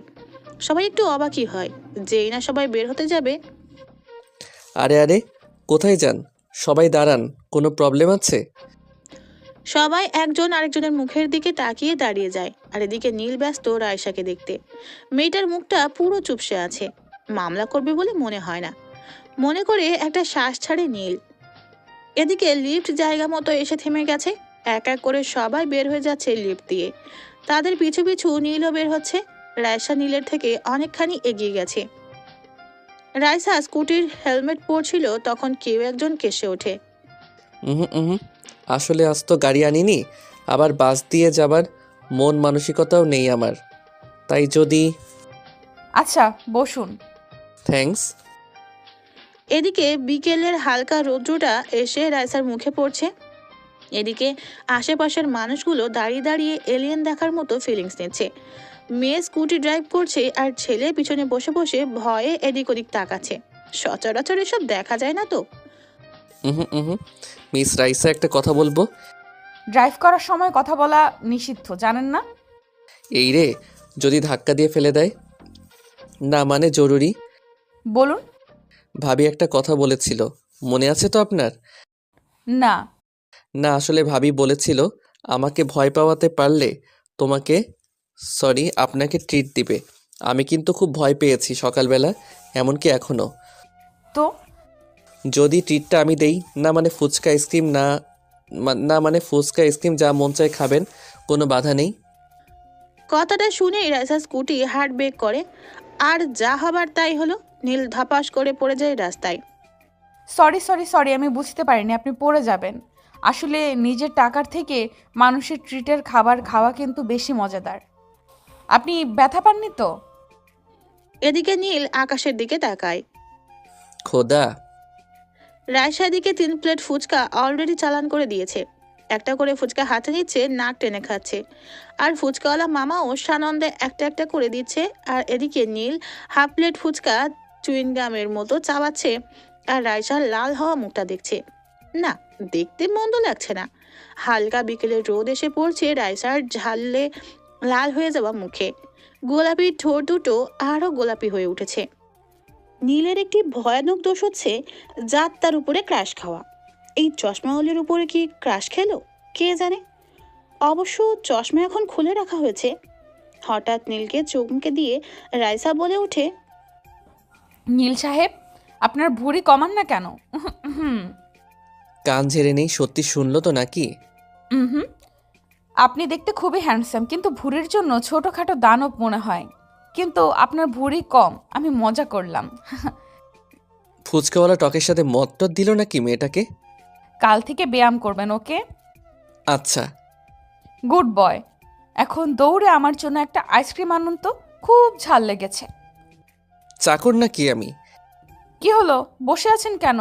সবাই একটু অবাকই হয়, যেই না সবাই বের হতে যাবে। আরে আরে, কোথায় যান? সবাই দাঁড়ান, কোনো প্রবলেম আছে? সবাই একজন আরেকজনের মুখের দিকে তাকিয়ে দাঁড়িয়ে যায়। আর এদিকে নীল ব্যস্ত রায়সাকে দেখতে। মেয়েটার মুখটা পুরো চুপসে আছে। মামলা করবে বলে মনে হয় না। মনে করে একটা শ্বাস ছাড়ে নীল। এদিকে লিফট জায়গা মতো এসে থেমে গেছে। এক এক করে সবাই বের হয়ে যাচ্ছে লিফট দিয়ে। তাদের পিছু পিছু নীলও বের হচ্ছে। রায়সা নীলের থেকে অনেকখানি এগিয়ে গেছে। রায়সা স্কুটির হেলমেট পরছিল, তখন কেউ একজন কেসে ওঠে। হুম, আসলে আজ তো গাড়ি আনিনি, আবার বাস দিয়ে যাবার মন মানসিকতাও নেই আমার, তাই যদি। আচ্ছা বসুন। থ্যাঙ্কস। এদিকে বিকেলের হালকা রৌদ্রটা এসে রাইসার মুখে পড়ছে। এদিকে আশেপাশের মানুষগুলো দাঁড়িয়ে দাঁড়িয়ে এলিয়েন দেখার মতো ফিলিংস নিচ্ছে। মেয়ে স্কুটি ড্রাইভ করছে আর ছেলে পিছনে বসে বসে ভয়ে এদিক ওদিক তাকাচ্ছে। সচরাচর এসব দেখা যায় না তো। হুম, মিস রাইসা, একটা কথা বলবো। ড্রাইভ করার সময় কথা বলা নিষিদ্ধ, জানেন না? এই রে, যদি ধাক্কা দিয়ে ফেলে দেয়? না মানে জরুরি। বলুন। ভাবি একটা কথা বলেছিল, মনে আছে তো আপনার? না। না আসলে ভাবি বলেছিল আমাকে ভয় পাওয়াতে পারলে আপনাকে ট্রিট দিবে। আমি কিন্তু খুব ভয় পেয়েছি সকালবেলা, এমনকি এখনো। তো যদি ট্রিটটা আমি দেই, না মানে ফুচকা আইসক্রিম যা মন চায় খাবেন, কোনো বাধা নেই। কথাটা শুনেই রাইসা স্কুটি হার্ট ব্রেক করে, আর যা হবার তাই হলো। নীল ধাপাস করে পড়ে যায় রাস্তায়। সরি, আমি বুঝতে পারিনি আপনি পড়ে যাবেন। আসলে নিজের টাকার থেকে মানুষের ট্রিটের খাবার খাওয়া কিন্তু বেশি মজাদার। আপনি ব্যথা পাননি তো? এদিকে নীল আকাশের দিকে তাকায়। খোদা। রায়সা দিকে 3 প্লেট ফুচকা অলরেডি চালান করে দিয়েছে। একটা করে ফুচকা হাতে নিচ্ছে, নাক টেনে খাচ্ছে। আর ফুচকাওয়ালা মামাও সানন্দে একটা একটা করে দিচ্ছে। আর এদিকে নীল হাফ প্লেট ফুচকা চুইংগামের মতো চাবাচ্ছে, আর রায়সার লাল হওয়া মুখটা দেখছে। না, দেখতে মন্দ লাগছে না। হালকা বিকেলের রোদ এসে পড়ছে রায়সার ঝালে লাল হয়ে যাওয়া মুখে। গোলাপি ঠোঁট দুটো আরও গোলাপি হয়ে উঠেছে। নীলের একটি ভয়ানক দোষ হচ্ছে যাত্রার উপরে ক্রাশ খাওয়া। এই চশমাওয়ালির উপরে কি ক্রাশ খেলো কে জানে। অবশ্য চশমা এখন খুলে রাখা হয়েছে। হঠাৎ নীলকে চমকে দিয়ে রাইসা বলে ওঠে, নীল সাহেব, আপনার ভুঁড়ি কমান না কেন? হুম কান ঝেড়ে নেই, সত্যি শুনলো তো নাকি? হুম। আপনি দেখতে খুবই হ্যান্ডসাম, কিন্তু ভুঁড়ির জন্য ছোটখাটো দানব মনে হয়। কিন্তু আপনার ভুঁড়ি কম, আমি মজা করলাম। ফুচকাওয়ালা টকের সাথে মদ টদ দিল নাকি মেয়েটাকে? কাল থেকে ব্যায়াম করবেন, ওকে? আচ্ছা। Good boy. এখন দৌড়ে আমার জন্য একটা আইসক্রিম আনুন তো, খুব ঝাল লেগেছে। চাকর নাকি আমি? কি হলো, বসে আছেন কেন?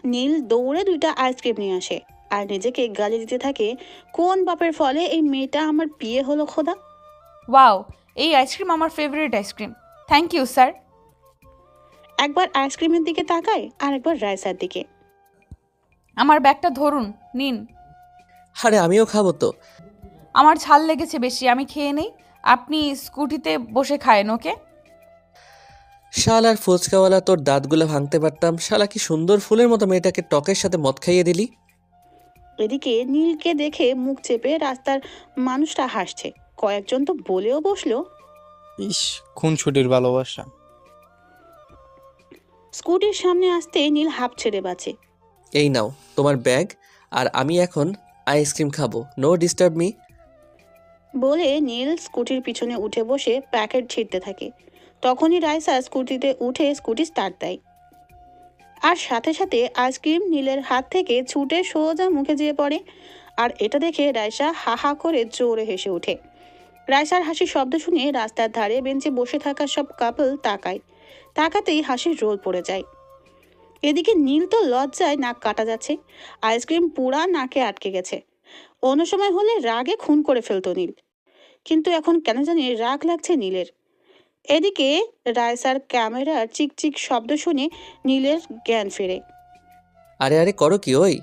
নীল দৌড়ে 2টা আইসক্রিম নিয়ে আসে আর নিজেকে গালি দিতে থাকে, কোন বাপের ফলে এই মেয়েটা আমার বিয়ে হলো খোদা। ওয়াও, এই আইসক্রিম আমার favourite ice cream. Thank you sir. একবার আইসক্রিমের দিকে তাকায় আর একবার রাইসার দিকে। আমার ব্যাগটা ধরুন, নিন। আরে আমিও খাবো তো। আমার ঝাল লেগেছে বেশি, আমি খেয়ে নেই। আপনি স্কুটিতে বসে খায়েন, ওকে? শালার ফুচকাওয়ালা, তোর দাঁতগুলো ভাঙতে পারতাম। শালা কি সুন্দর ফুলের মতো মেয়েটাকে টকের সাথে মদ খাইয়ে দিলি। এদিকে নীলকে দেখে মুখ চেপে রাস্তার মানুষটা হাসছে। কয়েকজন তো বলেও বসলো। ইস, খুনসুটির ভালোবাসা। স্কুটির সামনে আসতে নীল হাঁপ ছেড়ে বাঁচে। এই নাও তোমার ব্যাগ, আর আমি এখন আইসক্রিম খাবো। No disturb me. বলে নীল স্কুটির পিছনে উঠে বসে প্যাকেট ছিঁড়তে থাকে। তখনই রাইসা স্কুটিতে উঠে স্কুটি স্টার্ট দেয়, আর সাথে সাথে আইসক্রিম নীলের হাত থেকে ছুটে সোজা মুখে যেয়ে পড়ে। আর এটা দেখে রাইসা হা হা করে জোরে হেসে ওঠে। রাইসার হাসির শব্দ শুনে রাস্তার ধারে বেঞ্চে বসে থাকা সব কাপল তাকায়। তাকাতেই হাসির রোল পড়ে যায়। এদিকে নীল তো লজ্জায় নাক কাটা যাচ্ছে, আইসক্রিম পুরা নাকে আটকে গেছে। অন্য সময় হলে রাগে খুন করে ফেলতো নীল, কিন্তু এখন কেন জানি রাগ লাগছে নীলের। এদিকে রাইসার ক্যামেরার চিকচিক শব্দ শুনে নীলের জ্ঞান ফেরে। আরে আরে করো কি ওই?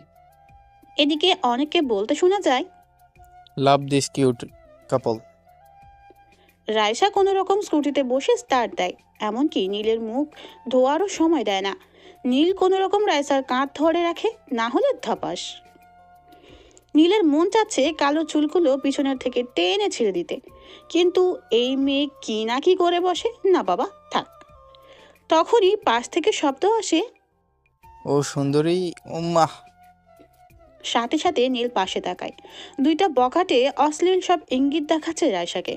এদিকে অনেককে বলতে শোনা যায়, love this cute couple. Raisa কোনো রকম স্কুটিতে বসে স্টার্ট দেয়, এমনকি নীলের মুখ ধোয়ারও সময় দেয় না। নীল কোনো রকম রাইসার কাঁধ ধরে রাখে, না হলে ধপাস। নীলের মন চাচ্ছে কালো চুলগুলো পিছনের থেকে টেনে ছেড়ে দিতে, কিন্তু এই মেয়ে কি না কি করে বসে। না বাবা, থাক। তখনই পাশ থেকে শব্দ আসে, ও সুন্দরী উম্মাহ। সাথে সাথে নীল পাশে তাকায়। 2টা বখাটে অশ্লীল সব ইঙ্গিত দেখাচ্ছে রাইসাকে।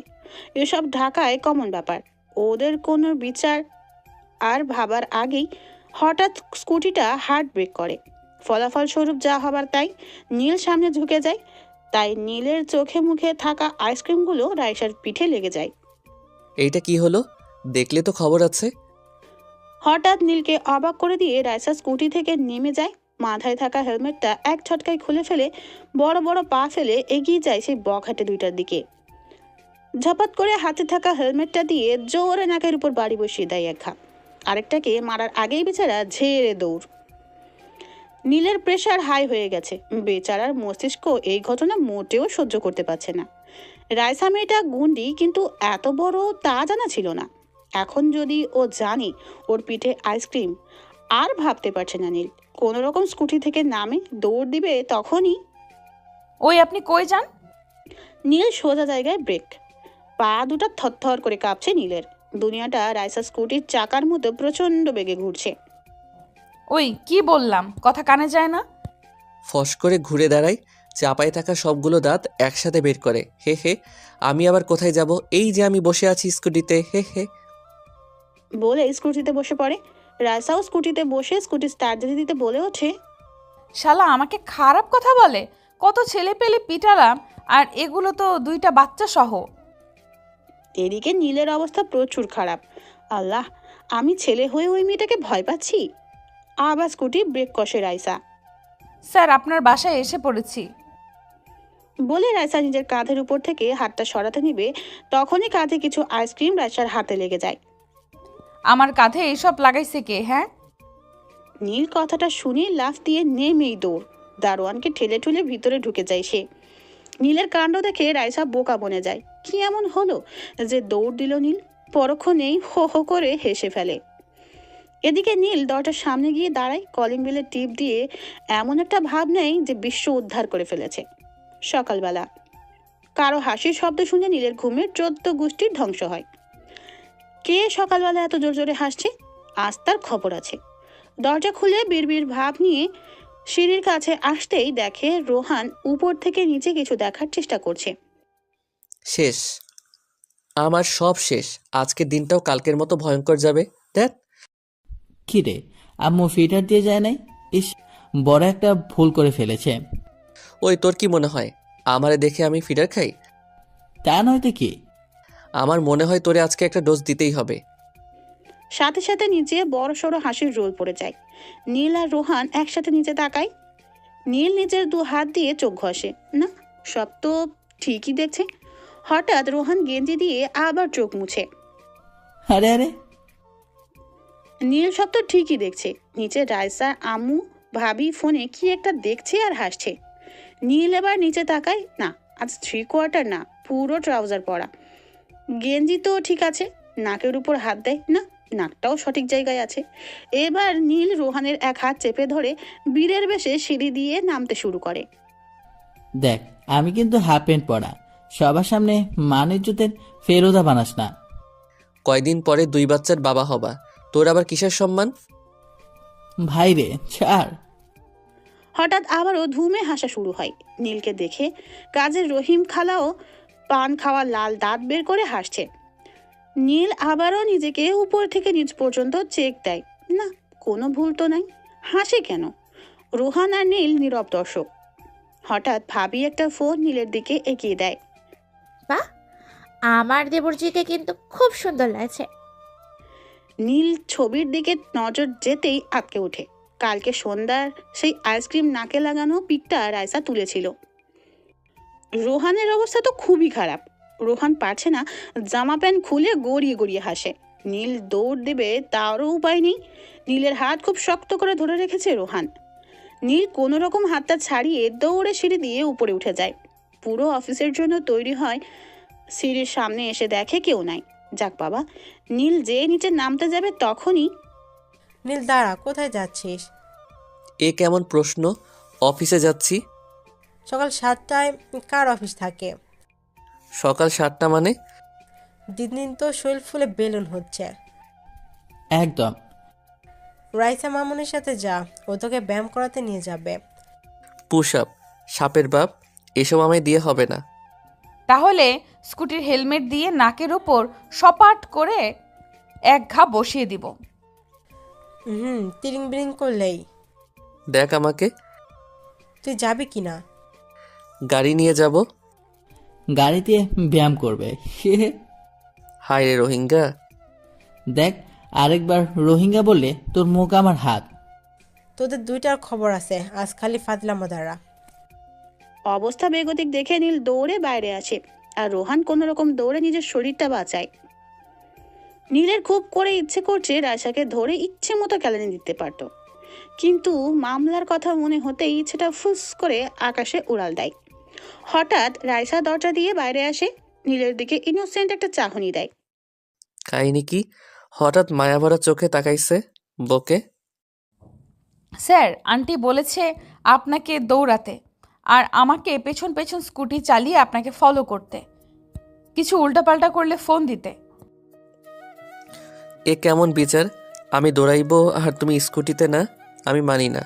এসব ঢাকায় কমন ব্যাপার, ওদের কোনো বিচার আর ভাবার আগেই হঠাৎ স্কুটিটা হার্ট ব্রেক করে। ফলাফল স্বরূপ যা হবার তাই। নীল সামনে ঝুঁকে যায়, তাই নীলের চোখে মুখে থাকা আইসক্রিমগুলো রাইসার পিঠে লেগে যায়। এইটা কি হলো? দেখলে তো খবর আছে। হঠাৎ নীলকে অবাক করে দিয়ে রাইসা স্কুটি থেকে নেমে যায়। মাথায় থাকা হেলমেটটা এক ঝটকায় খুলে ফেলে বড় বড় পা ফেলে এগিয়ে যায় সেই বখাটে 2টার দিকে। ঝপাত করে হাতে থাকা হেলমেটটা দিয়ে জোরে নাকের উপর বাড়ি বসিয়ে দেয় এক ঘা। আরেকটাকে মারার আগেই বেচারা ঝেড়ে দৌড়। নীলের প্রেশার হাই হয়ে গেছে, বেচারার মস্তিষ্ক এই ঘটনা মোটেও সহ্য করতে পারছে না। রাইসা মেয়েটা গুন্ডি, কিন্তু এত বড় তা জানা ছিল না। এখন যদি ও জানে ওর পিঠে আইসক্রিম, আর ভাবতে পারছে না নীল। কোনো রকম স্কুটি থেকে নামে দৌড় দিবে, তখনই ওই আপনি কই যান? নীল সোজা জায়গায় ব্রেক। পা 2টা থরথর করে কাঁপছে নীলের। দুনিয়াটা রাইসা স্কুটির চাকার মতো প্রচন্ড বেগে ঘুরছে। ওই কি বললাম, কথা কানে যায় না? ফস করে ঘুরে দাঁড়ায়, চাপায় থাকা সবগুলো দাঁত একসাথে বের করে। হে হে, আমি আবার কোথায় যাব? এই যে আমি বসে আছি স্কুটিতে। হে হে। বলে স্কুটিতে বসে পড়ে। রাইসাও স্কুটিতে বসে স্কুটি স্টার্ট দিতে দিতে বলে ওঠে, শালা আমাকে খারাপ কথা বলে। কত ছেলে পেলে পিটালাম, আর এগুলো তো 2টা বাচ্চা সহ। এদিকে নীলের অবস্থা প্রচুর খারাপ। আল্লাহ, আমি ছেলে হয়ে ওই মেয়েটাকে ভয় পাচ্ছি। আবার স্কুটি ব্রেক কষে রাইসা। স্যার, আপনার বাসায় এসে পড়েছি। বলে রাইসা নিজের কাঁধের উপর থেকে হাতটা সরাতে নিবে, তখনই কাঁধে কিছু আইসক্রিম রাইসার হাতে লেগে যায়। আমার কাঁধে এইসব লাগাইছে কে? হ্যাঁ? নীল কথাটা শুনে লাফ দিয়ে নেমেই দৌড়। দারোয়ানকে ঠেলে ঠুলে ভিতরে ঢুকে যায় সে। নীলের কাণ্ড দেখে রাইসা বোকা বনে যায়। কি এমন হলো যে দৌড় দিল নীল? পরক্ষণেই হো হো করে হেসে ফেলে। এদিকে নীল দরজার সামনে গিয়ে দাঁড়ায়, কলিং বেলের টিপ দিয়ে এমন একটা ভাব নেয় যে বিশ্ব উদ্ধার করে ফেলেছে। সকালবেলা কারো হাসির শব্দ শুনে নীলের ঘুমের 14 গোষ্ঠীর ধ্বংস হয়। কে সকালবেলা এত জোর জোরে হাসছে? আজ তার খবর আছে। দরজা খুলে বিড়বিড় ভাব নিয়ে সিঁড়ির কাছে আসতেই দেখে রোহান উপর থেকে নিচে কিছু দেখার চেষ্টা করছে। শেষ, আমার সব শেষ। আজকের দিনটাও কালকের মতো ভয়ঙ্কর যাবে। দেখ, কি রে, আম্মু ফিটার দিয়ে যায় নাই? ইস, বড় একটা ভুল করে ফেলেছে। ওই তোর কি মনে হয় আমারে দেখে আমি ফিডার খাই? তা নয়তো কি? আমার মনে হয় তোরে আজকে একটা ডোজ দিতেই হবে। সাথে সাথে নিচে বড় সড়ো হাসির রোল পড়ে যায়। নীল আর রোহান একসাথে নিচে তাকায়। নীল নিজের 2 হাত দিয়ে চোখ ঘষে। না, সব তো ঠিকই দেখছে। হঠাৎ রোহান গেঞ্জি দিয়ে আবার চোখ মুছে। আরে আরে, নীল সব তো ঠিকই দেখছে। নিচে রাইসা আম্মু ভাবি ফোনে কি একটা দেখছে আর হাসছে। নীল এবার নিচে তাকায়। না, আজ 3/4 না, পুরো ট্রাউজার পরা। গেঞ্জি তো ঠিক আছে, নাকের উপর হাত দেয়। না, নাকটাও সঠিক জায়গায় আছে। এবার নীল রোহানের এক হাত চেপে ধরে বীরের বেশে সিঁড়ি দিয়ে নামতে শুরু করে। দেখ আমি কিন্তু হাফ প্যান্ট পরা, সবার সামনে মানের জুতের ফেরোদা বানাস না। কয়দিন পরে 2 বাচ্চার বাবা হবা, তোর আবার কিসের সম্মান? ভাই রে ছাড়। হঠাৎ আবারও ধুমে হাসা শুরু হয়। নীলকে দেখে কাজের রহিম খালাও পান খাওয়া লাল দাঁত বের করে হাসছে। নীল আবারও নিজেকে উপর থেকে নিচ পর্যন্ত চেক দেয়। না, কোনো ভুল তো নাই। হাসে কেন? রোহান আর নীল নীরব দর্শক। হঠাৎ ভাবি একটা ফোন নীলের দিকে এগিয়ে দেয়। বাহ, আমার দেবরজিকে কিন্তু খুব সুন্দর লাগছে। নীল ছবির দিকে নজর যেতেই আটকে ওঠে। কালকে সন্ধ্যার সেই আইসক্রিম নাকে লাগানো পিকটা রাইসা তুলেছিল। রোহানের অবস্থা তো খুবই খারাপ। রোহান পারছে না জামা প্যান্ট খুলে গড়িয়ে গড়িয়ে হাসে। নীল দৌড় দেবে তারও উপায় নেই। নীলের হাত খুব শক্ত করে ধরে রেখেছে রোহান। নীল কোনো রকম হাতটা ছাড়িয়ে দৌড়ে সিঁড়ি দিয়ে উপরে উঠে যায়। পুরো অফিসের জন্য তৈরি হয়। সিঁড়ির সামনে এসে দেখে কেউ নাই। যাক বাবা, নীল যে নিচে নামতে যাবে তখনই নীল দাঁড়া, কোথায় যাচ্ছিস? এ কেমন প্রশ্ন? অফিসে যাচ্ছি। সকাল 7টায় কার অফিস থাকে? সকাল 7টা মানে? দিন দিন তো শরীর ফুলে বেলুন হচ্ছে। একদম। রাইসা মামুনের সাথে যা, ও তোকে ব্যায়াম করাতে নিয়ে যাবে। পুশ আপ, সাপের বাপ, এসব আমায় দিয়ে হবে না। তাহলে স্কুটির হেলমেট দিয়ে নাকের ওপর সপাট করে এক ঘা বসিয়ে দিব। তিরিং বিরিং করলেই। দেখ আমাকে। তুই যাবি কি না? গাড়ি নিয়ে যাব। গাড়িতে ব্যায়াম করবে? হায় রে রোহিঙ্গা। দেখ, আরেকবার রোহিঙ্গা বললে তোর মুখ আমার হাত। তোদের 2টার খবর আছে, আজ খালি ফাজলামো দ্বারা। অবস্থা বেগতিক দেখে নীল দৌড়ে বাইরে আসে আর রোহান কোনো রকম দৌড়ে নিজের শরীরটা বাঁচায়। নীলের খুব করে ইচ্ছে করছে রায়সাকে ধরে ইচ্ছে মতো কেলানি দিতে পারত, কিন্তু মামলার কথা মনে হতেই ইচ্ছেটা ফুস করে আকাশে উড়াল দেয়। হঠাৎ রায়সা দরজা দিয়ে বাইরে আসে, নীলের দিকে ইনোসেন্ট একটা চাহনি দেয়। কাহিনী কি? হঠাৎ মায়াভরা চোখে তাকাইছে বকে। স্যার, আন্টি বলেছে আপনাকে দৌড়াতে আর আমাকে পেছন পেছন স্কুটি চালিয়ে আপনাকে ফলো করতে, কিছু উল্টাপাল্টা করলে ফোন দিতে। এ কেমন বিচার? আমি দৌড়াইবো আর তুমি স্কুটিতে না? আমি মানি না।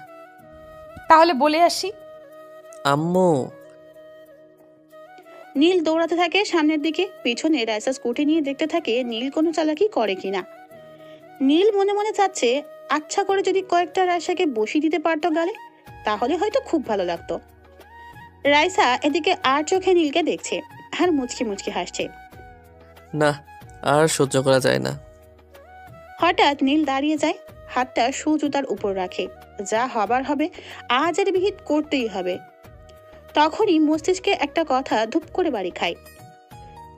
তাহলে বলে আসি। আম্মু। নীল দৌড়াতে থাকে সামনের দিকে। পিছনে রায়সা স্কুটি নিয়ে দেখতে থাকে নীল কোনো চালাকি করে কিনা। নীল মনে মনে চাচ্ছে আচ্ছা করে যদি কয়েকটা রায়সাকে বসিয়ে দিতে পারতো গালে, তাহলে হয়তো খুব ভালো লাগতো। রায়সা এদিকে আর চোখে নীলকে দেখছে আর মুচকি মুচকি হাসছে। না, আর সহ্য করা যায় না। হঠাৎ নীল দাঁড়িয়ে যায়, হাতটা শু জুতার উপর রাখে। যা হবার হবে, আজ এর বিহিত করতেই হবে। তখনই মস্তিষ্কে একটা কথা ধুপ করে বাড়ি খায়।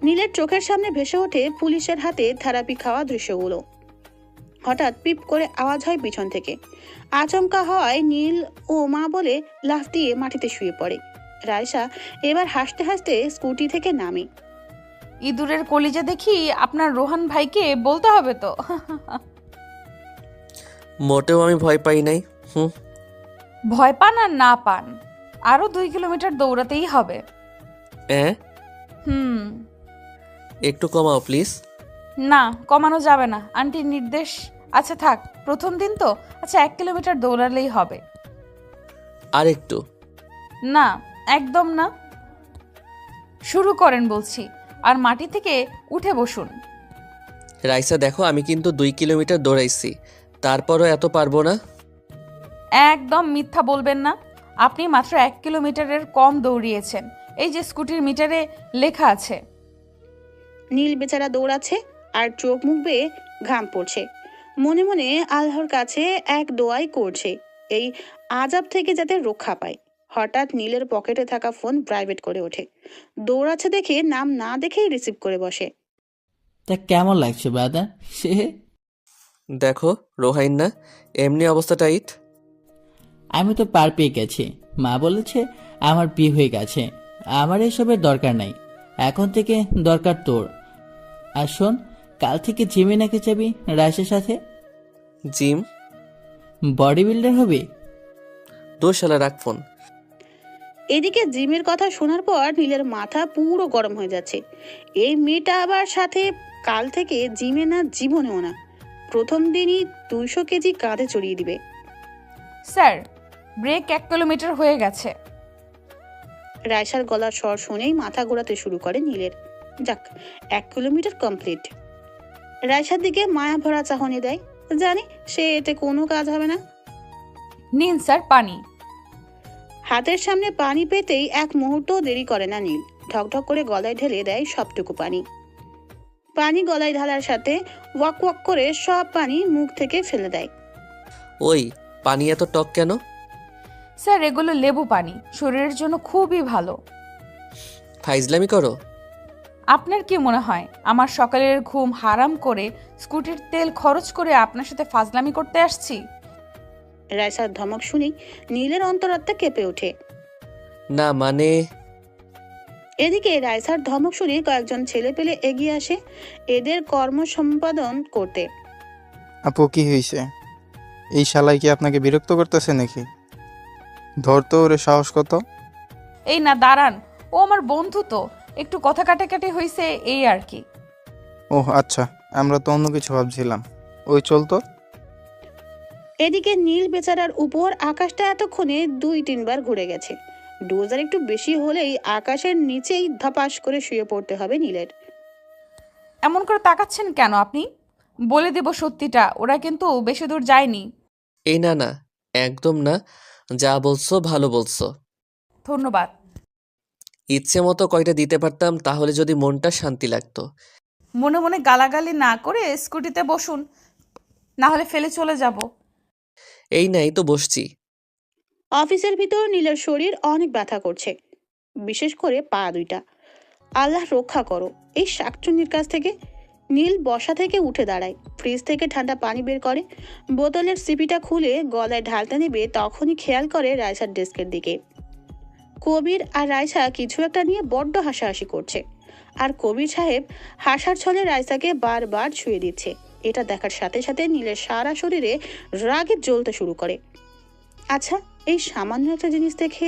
নীলের চোখের সামনে ভেসে ওঠে পুলিশের হাতে থেরাপি খাওয়া দৃশ্যগুলো। হঠাৎ পিপ করে আওয়াজ হয় পিছন থেকে। আচমকা হয় নীল ও মা বলে লাফ দিয়ে মাটিতে শুয়ে পড়ে। রায়সা এবার হাসতে হাসতে স্কুটি থেকে নামে। ইঁদুরের কলিজা দেখি আপনার রোহান ভাইকে বলতে হবে তো। মোটেও আমি ভয় পাই নাই। ভয় পান আর না পান, আরো 2 কিলোমিটার দৌড়াতেই হবে। একটু কমাও প্লিজ। না, কমানো যাবে না। আন্টির নির্দেশ আচ্ছা থাক, প্রথম দিন তো। আচ্ছা 1 কিলোমিটার দৌড়ালেই হবে। আর একটু। না, একদম না। শুরু করেন বলছি, আর মাটি থেকে উঠে বসুন। রাইসা দেখো, আমি কিন্তু 2 কিলোমিটার দৌড়াইছি, তারপরও এত পারবো না। একদম মিথ্যা বলবেন না। আপনি মাত্র 1 কিলোমিটারের কম দৌড়িয়েছেন, এই যে স্কুটির মিটারে লেখা আছে। নীল বেচারা দৌড়াচ্ছে আর চোখ মুখ বেয়ে ঘাম পড়ছে। মনে মনে আল্লাহর কাছে এক দোয়াই করছে, এই আজাব থেকে যাতে রক্ষা পায়। হঠাৎ নীলের পকেটে থাকা ফোন প্রাইভেট করে ওঠে। দৌড়াচ্ছে দেখে নাম না দেখেই রিসিভ করে বসে। তা কেমন লাগছে ব্রাদার? সে দেখো রোহাইন না, এমনি অবস্থা টাইট। আমি তো পার পেয়ে গেছি। মা বলেছে আমার বিয়ে হয়ে গেছে, আমার এসবের দরকার নাই। এখন থেকে দরকার তোর। আর শোন, কাল থেকে জিমে নাকি যাবি রাইসের সাথে? জিম? বডি বিল্ডার হবি? দোশালা রাখ ফোন। এদিকে জিমের কথা শোনার পর নীলের মাথা পুরো গরম হয়ে যাচ্ছে। এই মেয়েটা আবার সাথে কাল থেকে জিমে না, জীবনেও না। প্রথম দিনই 200 কেজি কাঁধে চড়িয়ে দিবে। স্যার, ব্রেক 1 কিলোমিটার হয়ে গেছে। রায়সার গলার স্বর শুনেই মাথা ঘোরাতে শুরু করে নীলের। যাক, 1 কিলোমিটার কমপ্লিট। রায়সার দিকে মায়া ভরা চাহনি দেয়, জানি সে এতে কোনো কাজ হবে না। নিন স্যার পানি। হাতের সামনে পানি পেতেই এক মুহূর্ত দেরি করে না নীল। ঢকঢক করে গলায় ঢেলে দেয় সবটুকু পানি। পানি গলায় ঢালার সাথে ওয়াক ওয়াক করে সব পানি মুখ থেকে ফেলে দেয়। ওই পানি এত টক কেন? স্যার এগুলো লেবু পানি, শরীরের জন্য খুবই ভালো। ফাইজলামি করো? আপনার কি মনে হয় আমার সকালের ঘুম হারাম করে স্কুটির তেল খরচ করে আপনার সাথে ফাজলামি করতে আসছি? রায়সার ধমক শুনেই নীলের অন্তরাত্মা কেঁপে ওঠে। না মানে। এদিকে রায়সার ধমক শুনে কয়েকজন ছেলে পেলে এগিয়ে আসে এদের কর্ম সম্পাদন করতে। আপু কি হয়েছে? এই শালাই কি আপনাকে বিরক্ত করতেছে নাকি? ধরতো ওরে, সাহস কত! এই না দাঁড়ান, ও আমার বন্ধু, তো একটু কথা কাটাকাটি হয়েছে এই আর কি। ওহ আচ্ছা, আমরা তো অন্য কিছু ভাবছিলাম। ওই চলতো। এদিকে নীল বেচারার উপর আকাশটা এতক্ষণে 2-3 বার ঘুরে গেছে। ডোজার একটু বেশি হলেই আকাশের নিচেই ধপাস করে শুয়ে পড়তে হবে নীলের। এমন করে তাকাচ্ছেন কেন আপনি? বলে দেব সত্যিটা, ওরা কিন্তু বেশি দূর যায়নি। এই না না, একদম না, যা বলছো ভালো বলছো। ধন্যবাদ। ইচ্ছে মতো কয়টা দিতে পারতাম, তাহলে যদি মনটা শান্তি লাগতো। মনে মনে গালাগালি না করে স্কুটিতে বসুন, না হলে ফেলে চলে যাব। এই নাই তো বসছি। অফিসের ভিতর নীলের শরীর অনেক ব্যথা করছে, বিশেষ করে পা দুইটা। আল্লাহ রক্ষা করো এই শাকচুন্নির কাছ থেকে। নীল বসা থেকে উঠে দাঁড়ায়, ফ্রিজ থেকে ঠান্ডা পানি বের করে, বোতলের সিপিটা খুলে গলায় ঢালতে নেবে তখনই খেয়াল করে রায়সার ডেস্কের দিকে। কবির আর রায়সা কিছু একটা নিয়ে বড্ড হাসাহাসি করছে, আর কবির সাহেব হাসার ছলে রায়সাকে বারবার ছুঁয়ে দিচ্ছে। এটা দেখার সাথে সাথে নীলের সারা শরীরে রাগে জ্বলতে শুরু করে। আচ্ছা, এই সামান্য একটা জিনিস দেখে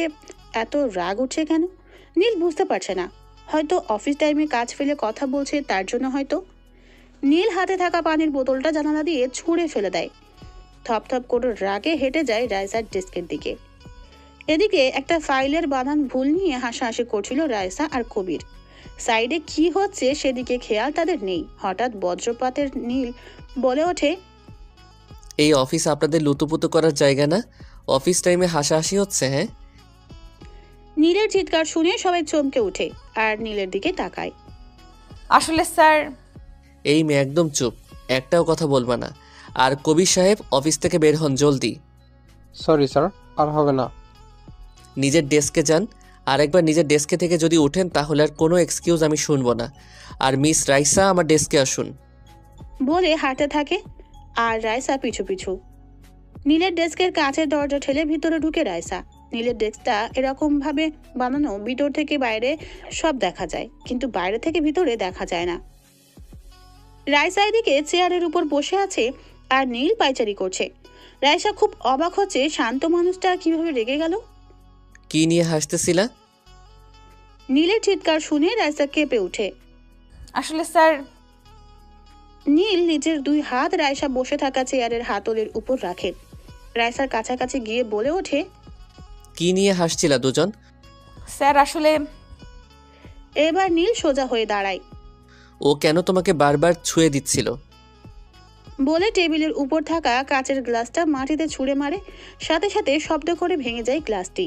এত রাগ উঠছে কেন? নীল বুঝতে পারছে না। হয়তো অফিস টাইমে কাজ ফেলে কথা বলছে, তার জন্য হয়তো। নীল হাতে থাকা পানির বোতলটা জানালা দিয়ে ছুঁড়ে ফেলে দেয়। থপথপ করে রাগে হেঁটে যায় রায়সার ডেস্কের দিকে। এদিকে একটা ফাইলের বানান ভুল নিয়ে হাসাহাসি করছিল রায়সা আর কবির। সাইডে কি হচ্ছে সেদিকে খেয়াল তাদের নেই। হঠাৎ বজ্রপাতের নীল বলে ওঠে, এই অফিস আপনাদের লুতুপুতু করার জায়গা না, অফিস টাইমে হাসাহাসি হচ্ছে? হ্যাঁ। নীলের চিৎকার শুনে সবাই চমকে ওঠে আর নীলের দিকে তাকায়। আসলে স্যার। এই মেয়ে একদম চুপ, একটাও কথা বলবা না। আর কবির সাহেব অফিস থেকে বের হন জলদি। সরি স্যার, আর হবে না। নিজের ডেস্কে যান, আর একবার নিজের ডেস্কে থেকে যদি ওঠেন তাহলে আর কোনো এক্সকিউজ আমি শুনবো না। আর মিস রাইসা আমার ডেস্কে আসুন বলে হাঁটতে থাকে আর রায়সা পিছু পিছু। নীলের ডেস্কের কাঁচের দরজা ঠেলে ভিতরে ঢুকে রায়সা। নীলের ডেস্কটা এরকম ভাবে বানানো, ভিতর থেকে বাইরে সব দেখা যায়, কিন্তু বাইরে থেকে ভিতরে দেখা যায় না। রায়সা এদিকে চেয়ারের উপর বসে আছে আর নীল পায়চারি করছে। রায়সা খুব অবাক হচ্ছে, শান্ত মানুষটা কিভাবে রেগে গেল। কি নিয়ে হাসতেছিলা? নীলের চিৎকার শুনে রায়সা কেঁপে উঠে। আসলে স্যার। নীল নিজের 2 হাত রাইসা বসে থাকা চেয়ারের হাতলের উপর রাখে। রাইসার কাছাকাছি গিয়ে বলে ওঠে, কি নিয়ে হাসছিলা দুজন? স্যার আসলে এবার নীল সোজা হয়ে দাঁড়ায়। ও কেন তোমাকে বারবার ছুঁয়ে দিচ্ছিল? বলে টেবিলের উপর থাকা কাচের গ্লাসটা মাটিতে ছুঁড়ে মারে, সাথে সাথে শব্দ করে ভেঙে যায় গ্লাসটি।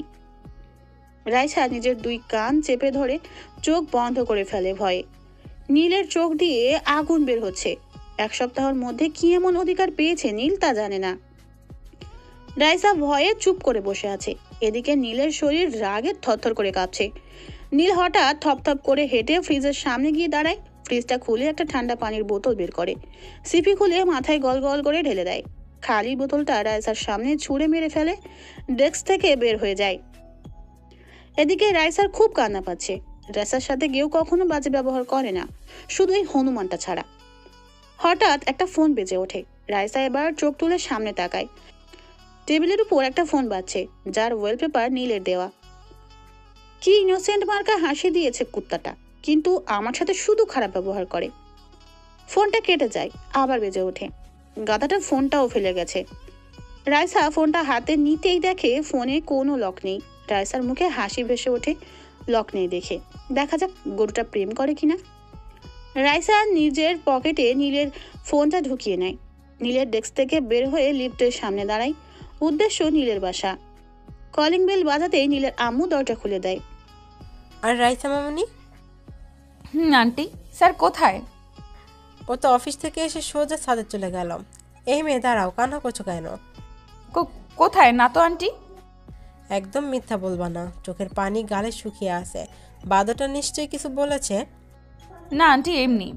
রাইসা নিজের 2 কান চেপে ধরে চোখ বন্ধ করে ফেলে ভয়ে। নীলের চোখ দিয়ে আগুন বের হচ্ছে। 1 সপ্তাহের মধ্যে কি এমন অধিকার পেয়েছে নীল তা জানে না। রাইসা ভয়ে চুপ করে বসে আছে। এদিকে নীলের শরীর রাগে থরথর করে কাঁপছে। নীল হঠাৎ থপথপ করে হেঁটে ফ্রিজের সামনে গিয়ে দাঁড়ায়। ফ্রিজটা খুলে একটা ঠান্ডা পানির বোতল বের করে, সিপি খুলে মাথায় গল গল করে ঢেলে দেয়। খালি বোতলটা রাইসার সামনে ছুঁড়ে মেরে ফেলে ডেস্ক থেকে বের হয়ে যায়। এদিকে রাইসার খুব কান্না পাচ্ছে। রাইসার সাথে কেউ কখনো বাজে ব্যবহার করে না, শুধু এই হনুমানটা ছাড়া। হঠাৎ একটা ফোন বেজে ওঠে। রাইসা এবার চোখ তুলে সামনে তাকায়। টেবিলের উপর একটা ফোন বাজছে, যার ওয়ালপেপার নীলের দেওয়া। কি ইনোসেন্ট মার্কা হাসি দিয়েছে কুত্তাটা, কিন্তু আমার সাথে শুধু খারাপ ব্যবহার করে। ফোনটা কেটে যায়, আবার বেজে ওঠে। গাধাটা ফোনটাও ফেলে গেছে। রাইসা ফোনটা হাতে নিতেই দেখে ফোনে কোনো লক নেই। রাইসার মুখে হাসি ভেসে ওঠে লক নেই দেখে। দেখা যাক গরুটা প্রেম করে কিনা। রাইসা নিজের পকেটে নীলের ফোনটা ঢুকিয়ে নেয়। নীলের ডেস্ক থেকে বের হয়ে লিফটের সামনে দাঁড়ায়। উদ্দেশ্য নীলের বাসা। কলিং বেল বাজাতেই নীলের আম্মু দরজা খুলে দেয়। আর রাইসা মামুনি? আন্টি। স্যার কোথায়? ও তো অফিস থেকে এসে সোজা ছাদে চলে গেল। এই মেয়ে দাঁড়াও, কান্না করছো কেন? কোথায় না তো আন্টি। একদম মিথ্যা বলবা না, চোখের পানি গালে শুকিয়ে আছে। বাদরটা নিশ্চয়ই কিছু বলেছে। না আন্টি, এমনি।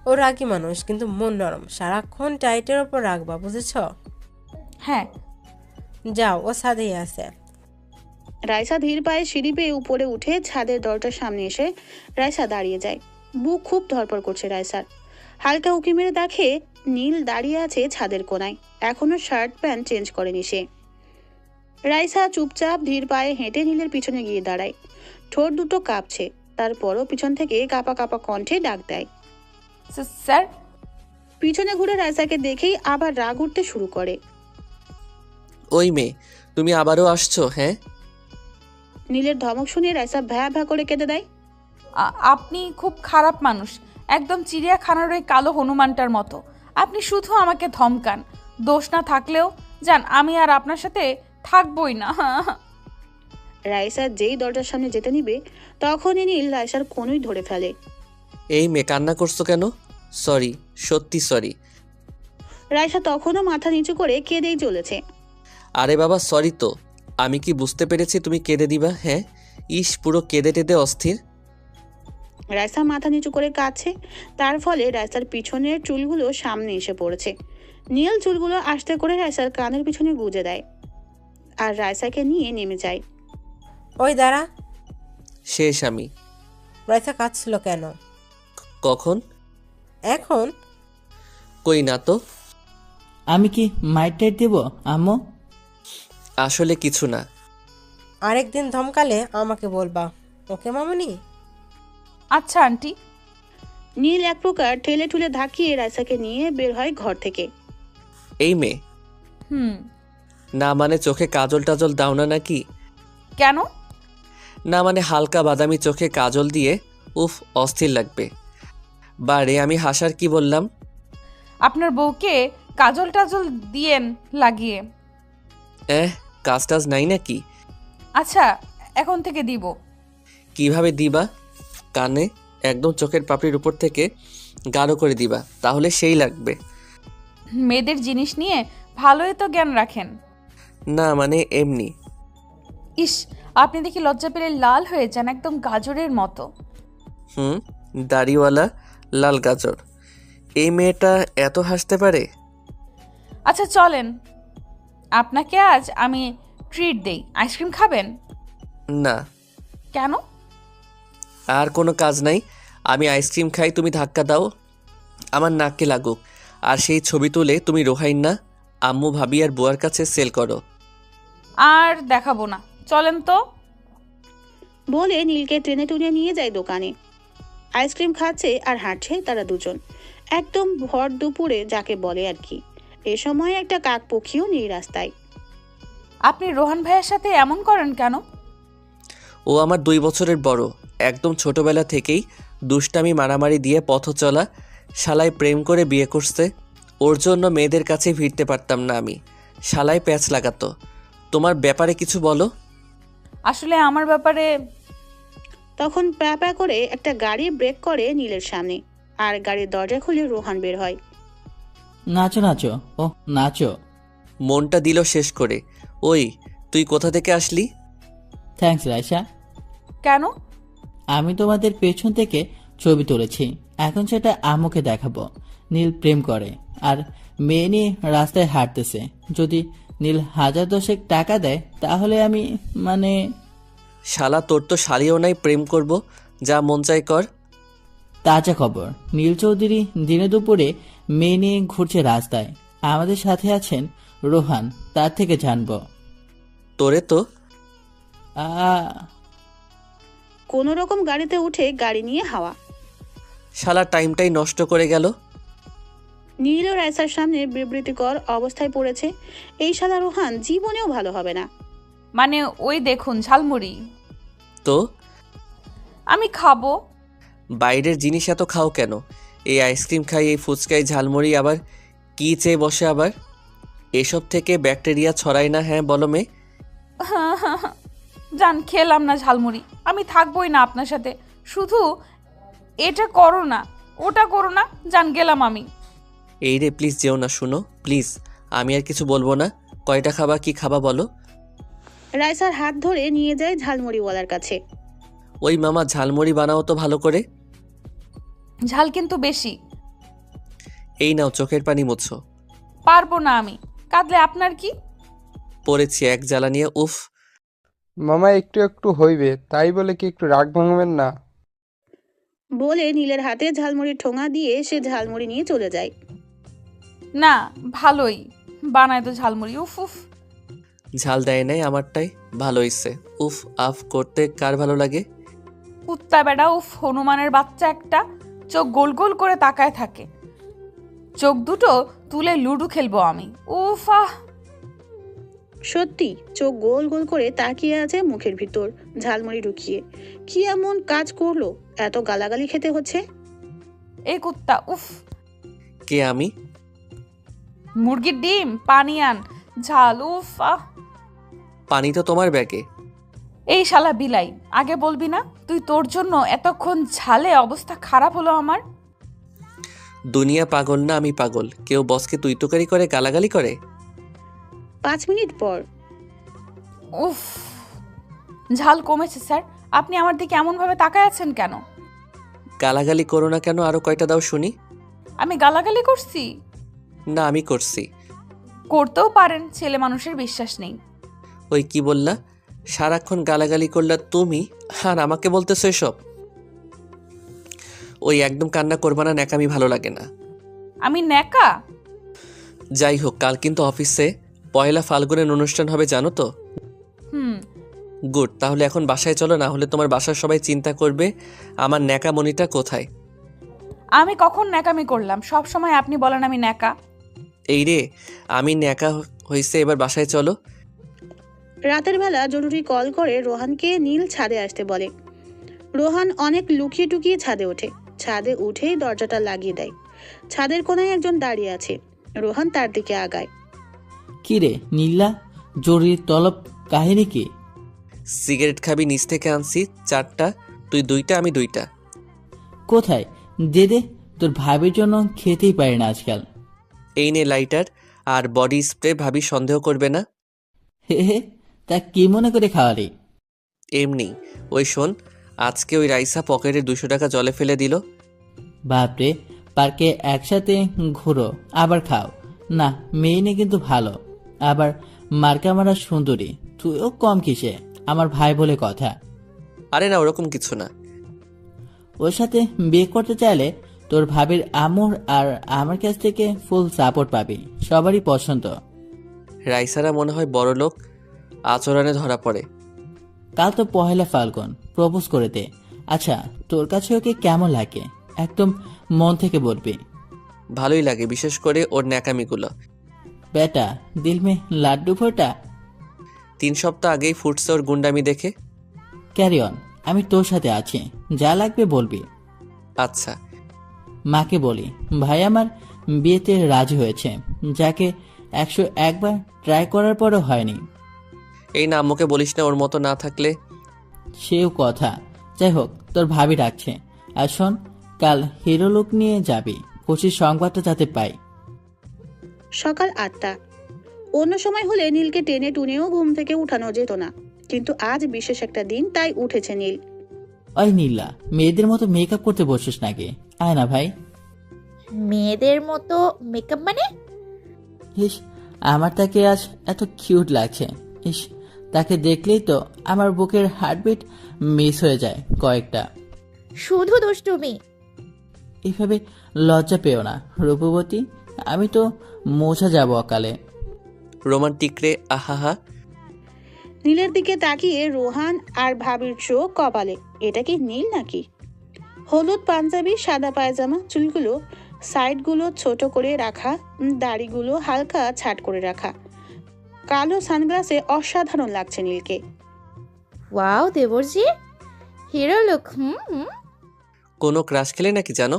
ও রাগী মানুষ, কিন্তু মন নরম। সারাক্ষণ টাইটের ওপর রাখবা, বুঝেছ? হ্যাঁ। যাও, ও ছাদেই আছে। রাইসা ধীর পায়ে সিঁড়ি বেয়ে উপরে উঠে ছাদের দরজার সামনে এসে রাইসা দাঁড়িয়ে যায়। বুক খুব ধরপড় করছে রাইসার। হালকা উঁকি মেরে দেখে নীল দাঁড়িয়ে আছে ছাদের কোনায়। এখনো শার্ট প্যান্ট চেঞ্জ করেনি সে। রাইসা চুপচাপ ধীর পায়ে হেঁটে নীলের পিছনে গিয়ে দাঁড়ায়। ঠোঁট দুটো কাঁপছে, তারপরও পিছন থেকে কাঁপা কাঁপা কণ্ঠে ডাক দেয়, স্যার। পিছনে ঘুরে রাইসাকে দেখেই আবার রাগ উঠতে শুরু করে। ওই মেয়ে, তুমি আবারও আসছো? হ্যাঁ। নীলের ধমক শুনে রাইসা ভ্যা ভ্যা করে কেঁদে দেয়। আপনি খুব খারাপ মানুষ, একদম চিড়িয়াখানার ওই কালো হনুমানটার মতো। আপনি শুধু আমাকে ধমকান। দোষ না থাকলেও জান, আমি আর আপনার সাথে থাকবই না। রাইসা যেই দরজার সামনে যেতে নিবে, তখনই নীল রাইসার কোনই ধরে ফেলে। এই মেয়ে, কান্না করছো কেন? সরি, সত্যি সরি। রাইসা তখনও মাথা নিচু করে কেঁদেই চলেছে। আরে বাবা, সরি তো। আমি কি বুঝতে পেরেছি তুমি কেঁদে দিবা? হ্যাঁ, ইস, পুরো কেঁদে টেঁদে অস্থির। রাইসা মাথা নিচু করে কাঁদছে, তার ফলে রাইসার পিছনের চুলগুলো সামনে এসে পড়েছে। নীল চুলগুলো আস্তে করে রাইসার কানের পিছনে গুজে দেয় আর রাইসাকে নিয়ে নেমে যায়। ওই দাঁড়া। শেষ আমি। রাইসা কাঁদছিল কেন? কখন? এখন? কই না তো। আমি কি মাইট টাইট দেবো আম্মু? আসলে কিছু না। আরেকদিন ধমকালে আমাকে বলবা, ওকে মামুনি? আচ্ছা আন্টি। নীল এক প্রকার ঠেলে ঠুলে ধাকিয়ে রাইসাকে নিয়ে বের হয় ঘর থেকে। এই মেয়ে। না মানে চোখে কাজল টাজল দাও না নাকি? কেন? না মানে হালকা বাদামি চোখে কাজল দিয়ে উফ, অস্থির লাগবে। বারে, আমি হাসার কি বললাম? আপনার বউকে কাজল টাজল দিয়েন লাগিয়ে। কাজ টাজ নাই নাকি? আচ্ছা, এখন থেকে দিব। কিভাবে দিবা? কানে একদম চোখের পাপড়ির উপর থেকে গাঢ় করে দিবা, তাহলে সেই লাগবে। মেয়েদের জিনিস নিয়ে ভালোই তো জ্ঞান রাখেন। না মানে এমনি। ইস, আপনি দেখি লজ্জা পেলে লাল হয়ে যান, একদম গাজরের মতো। দাড়িওয়ালা লাল গাজর। এই মেয়েটা এত হাসতে পারে? আচ্ছা চলেন, আপনাকে আজ আমি ট্রিট দেই। আইসক্রিম খাবেন? না। কেন? আর কোনো কাজ নাই, আমি আইসক্রিম খাই, তুমি ধাক্কা দাও, আমার নাককে লাগুক। আর সেই ছবি তুলে তুমি রোহাইন না, আম্মু ভাবি আর বুয়ার কাছে সেল করো। আর দেখাবো না, চলেন তো। বলে নীলকে টেনে টুনে নিয়ে যায় দোকানে। আইসক্রিম খাচ্ছে আর হাঁটছে তারা দুজন। একদম ভর দুপুরে যাকে বলে আর কি। এ সময় একটা কাকপক্ষীও নেই রাস্তায়। আপনি রোহান ভাইয়ের সাথে এমন করেন কেন? ও আমার 2 বছরের বড়। একদম ছোটবেলা থেকেই দুষ্টামি মারামারি দিয়ে পথ চলা। শালায় প্রেম করে বিয়ে করছে। ওর জন্য মেয়েদের কাছে ভিড়তে পারতাম না আমি। শালায় প্যাচ লাগাতো। তোমার ব্যাপারে কিছু বলো। আসলে আমার ব্যাপারে তখন প্যাপা করে একটা গাড়ি ব্রেক করে নীলের সামনে, আর গাড়ির দরজা খুলে রোহান বের হয়। নাচো নাচো, ও নাচো। মনটা দিল শেষ করে। ওই তুই কোথা থেকে আসলি? থ্যাঙ্কস রাইসা। কেন? আমি তোমাদের পেছন থেকে ছবি তুলেছি, এখন সেটা আম্মুকে দেখাবো। নীল প্রেম করে আর মেয়ে নিয়ে রাস্তায় হাঁটতেছে। যদি নীল 1000 টাকা দেয় তাহলে আমি শালা তোর তো শালিও নাই প্রেম করব, যা মন চাই কর। তাজা খবর, নীল চৌধুরী দিনে দুপুরে মেয়ে নিয়ে ঘুরছে রাস্তায়। আমাদের সাথে আছেন রোহান, তার থেকে জানবো। তোরে তো আ কোনো রকম গাড়িতে উঠে গাড়ি নিয়ে হাওয়া। শালা টাইমটাই নষ্ট করে গেল। নীল ও রাইসার সামনে বিবৃতিকর অবস্থায় পড়েছে। এই শালা রোহান জীবনেও ভালো হবে না। মানে ওই দেখুন ঝালমুড়ি। তো আমি খাবো। বাইরের জিনিস এত খাও কেন? এই আইসক্রিম খাই, এই ফুচকাই, ঝালমুড়ি, আবার কি চেয়ে বসে আবার? এসব থেকে ব্যাকটেরিয়া ছড়ায় না? হ্যাঁ বলো মে। জান খেলাম না ঝালমুড়ি, আমি থাকবোই না আপনার সাথে। শুধু এটা করো না, ওটা করো না, জান গেলাম আমি। এই রে প্লিজ যেও না, শুনো প্লিজ। আমি আর কিছু বলবো না। কয়টা খাবা, কি খাবা বলো? রাইসার হাত ধরে নিয়ে যায় ঝালমুড়িওয়ালার কাছে। ওই মামা ঝালমুড়ি বানাও তো ভালো করে। ঝাল কিন্তু বেশি। এই নাও চোখের পানি মুছো। পারবো না আমি, কাঁদলে আপনার কি? পড়েছি এক জ্বালা নিয়ে, উফ। মামা একটু একটু হইবে, তাই বলে কি একটু রাগ ভাঙবেন না? বলে নীলের হাতে ঝালমুড়ির ঠোঙা দিয়ে সে ঝালমুড়ি নিয়ে চলে যায়। না ভালোই বানায় তো ঝালমুড়ি। উফ উফ। ঝাল দেয় নাই আমারটাই ভালো হইছে। উফ আফ করতে কার ভালো লাগে? কুত্তা বেড়া, উফ হনুমানের বাচ্চা একটা। চোখ গোল গোল করে তাকায় থাকে। চোখ দুটো তুলে লুডো খেলবো আমি। উফ আহ। সত্যি চোখ গোল গোল করে তাকিয়ে আছে মুখের ভিতর ঝালমুড়ি ঢুকিয়ে। কি এমন কাজ করলো এত গালাগালি খেতে হচ্ছে? এই কুত্তা, উফ। কে আমি? মুরগির ডিম, পানি আন, ঝাল, উফ আহ। পানি তো তোমার ব্যাগে। এই শালা বিলাই, আগে বলবি না? তুই তোর জন্য এতক্ষণ ঝালে অবস্থা খারাপ হলো আমার। দুনিয়া পাগল না আমি পাগল? কেউ বসকে তুই তোকারি করে, গালাগালি করে। 5 মিনিট পর। উফ, ঝাল কমেছে স্যার। আপনি আমার দিকে এমন ভাবে তাকায় আছেন কেন? গালাগালি করো না কেন? আরো কয়টা দাও শুনি। আমি গালাগালি করছি? না আমি করছি। করতেও পারেন, ছেলে মানুষের বিশ্বাস নেই। ওই কি বললা? সারাক্ষণ গালাগালি করলা তুমি, আর আমাকে বলতেছো এসব? ওই একদম কান্না করবা না, ন্যাকামি ভালো লাগে না। আমি ন্যাকা? যাই হোক, কাল কিন্তু অফিসে 1 ফাল্গুনের অনুষ্ঠান হবে, জানো তো? গুড, তাহলে এখন বাসায় চলো, না হলে তোমার বাসার সবাই চিন্তা করবে আমার ন্যাকা মনিটা কোথায়। আমি কখন ন্যাকামি করলাম? সব সময় আপনি বলেন আমি ন্যাকা। এই রে, আমি ন্যাকা হইছে, এবার বাসায় চলো। রাতের বেলা জরুরি কল করে রোহানকে নীল ছাদে আসতে বলে। রোহান অনেক লুকিয়ে টুকিয়ে ছাদে ওঠে। ছাদে উঠেই দরজাটা লাগিয়ে দেয়। ছাদের কোনায় একজন দাঁড়িয়ে আছে। রোহান তার দিকে আগায়। কি রে নীলা, জরুরি তলব, কাহিনী কি? সিগারেট খাবি? নিচ থেকে আনছি 4টা, তুই 2টা, আমি 2টা। কোথায়? দে দে, তোর ভাবির জন্য খেতেই পারি না আজকাল। এই নে লাইটার আর বডি স্প্রে, ভাবি সন্দেহ করবে না। হে হে, তা কি মনে করে খাওয়ালি? এমনি। ওই শোন, আজকে ওই রাইসা পকেটে 200 টাকা জলে ফেলে দিল। বাপরে, পার্কে একসাথে ঘুরো আবার খাও না? মেয়ে নিয়ে কিন্তু ভালো, আবার মার্কা মারা সুন্দরী। তুইও কম কিসে, আমার ভাই বলে কথা। আরে না, ওরকম কিছু না। ওর সাথে বিয়ে করতে চাইলে তোর ভাবির আমর আর আমার কাছ থেকে ফুল সাপোর্ট পাবি, সবারই পছন্দ। রাইসারা মনে হয় বড় লোক, আচরণে ধরা পড়ে। কাল তো 1 ফাল্গুন, প্রপোজ করে দে। আচ্ছা, তোর কাছে ওকে কেমন লাগে একদম মন থেকে বলবি। ভালোই লাগে, বিশেষ করে ওর ন্যাকামিগুলো। বেটা দিল মে লাড্ডু ফোটা। 3 সপ্তাহ আগেই ফুটছে ওর গুন্ডামি দেখে। ক্যারি অন, আমি তোর সাথে আছি, যা লাগবে বলবি। আচ্ছা। মাকে বলি ভাই আমার বিয়েতে রাজি হয়েছে, যাকে 101 বার ট্রাই করার পরও হয়নি। এই না, আম্মুকে বলিস না, ওর মতো না থাকলে। সেও কথা। যাই হোক, তোর ভাবি ডাকছে। আর শোন, কাল হিরো লুক নিয়ে যাবি, খুশির সংবাদটা যাতে পাই। সকাল 8টা। অন্য সময় হলে নীলকে টেনে টুনেও ঘুম থেকে উঠানো যেত না, কিন্তু আজ বিশেষ একটা দিন, তাই উঠেছে নীল। ওই নীলা, মেয়েদের মতো মেকআপ করতে বসিস নাকি? আয় না ভাই। মেয়েদের মতো মেকআপ মানে? ইস, আমার তাকে আজ এত কিউট লাগছে। ইস, তাকে দেখলেই তো আমার বুকের হার্টবিট মিস হয়ে যায় কয়েকটা। শুধু দুষ্টুমি। এইভাবে লজ্জা পেও না রূপবতী, আমি তো মোছা যাব অকালে। রোমান্টিক রে, আহাহা। নীলের দিকে তাকিয়ে রোহান আর ভাবির চোখ কপালে। এটা কি নীল নাকি? হলুদ পাঞ্জাবি, সাদা পায়জামা, চুলগুলো সাইডগুলো ছোট করে রাখা, দাড়িগুলো হালকা ছাট করে রাখা, কালো সানগ্লাসে অসাধারণ লাগছে নীলকে। ওয়াও দেবরজি, হিরো লুক। হুম, কোনো ক্রাশ খেলে নাকি জানো?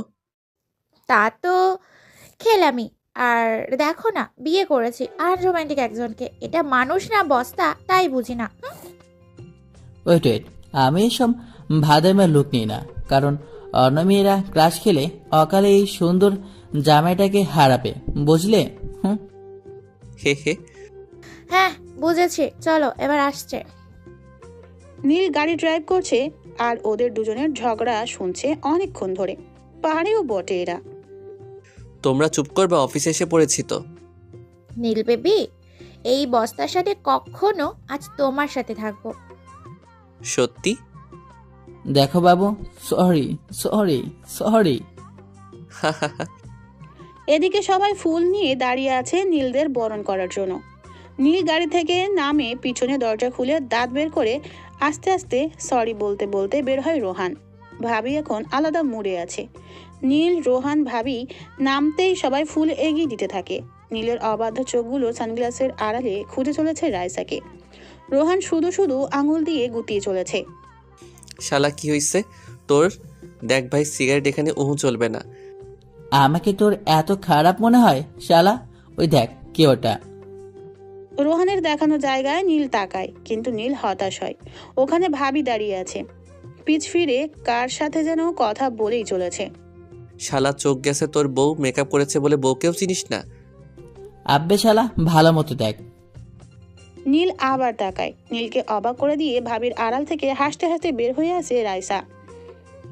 তা তো খেলামি। আর দেখো না, বিয়ে করেছি আনরোম্যান্টিক একজনকে। এটা মানুষ না বস্তা, তাই বুঝি না। ওয়েট ওয়েট, আমি এসব ভাদাইমার লুক নিই না, কারণ অন্য মেয়েরা ক্রাশ খেলে অকালে এই সুন্দর জামাইটাকে হারাবে, বুঝলে? হুম। হে হে। হ্যাঁ বুঝেছি, চলো এবার আসছে। নীল গাড়ি ড্রাইভ করছে আর ওদের দুজনের ঝগড়া শুনছে অনেকক্ষণ ধরে। পাহাড়েও বটে এরা। তোমরা চুপ করবা, অফিসে এসে পড়েছি তো। নীল বেবি, এই বস্তার সাথে কখনো আজ তোমার সাথে থাকবো। সত্যি? দেখো বাবু, সরি সরি সরি। এদিকে সবাই ফুল নিয়ে দাঁড়িয়ে আছে নীলদের বরণ করার জন্য। নীল গাড়ি থেকে নামে পিছনে দরজা খুলে দাঁত বের করে আস্তে আস্তে সরি বলতে বলতে বের হয় রোহান। ভাবি এখন আলাদা মুডে আছে। নীল, রোহান, ভাবি নামতেই সবাই ফুল এগিয়ে দিতে থাকে। নীলের অবাধ্য চোখগুলো সানগ্লাসের আড়ালে খুঁজে চলেছে রাইসাকে। রোহান শুধু শুধু আঙুল দিয়ে গুটিয়ে চলেছে। শালা কি হইছে তোর? দেখ ভাই, সিগারেট এখানে চলবে না। আমাকে তোর এত খারাপ মনে হয় শালা? ওই দেখ কে ওটা। রোহানের দেখানো জায়গায় নীল তাকায়, কিন্তু নীল হতাশ হয়। ওখানে ভাবি দাঁড়িয়ে আছে, পিছ ফিরে কার সাথে যেন কথা বলেই চলেছে। শালা চোখ গেছে তোর, বউ মেকআপ করেছে বলে বউকেও চিনিস না? আব্বে শালা, ভালো মতো দেখ। নীল আবার তাকায়। নীলকে অবাক করে দিয়ে ভাবির আড়াল থেকে হাসতে হাসতে বের হয়ে আসে রাইসা।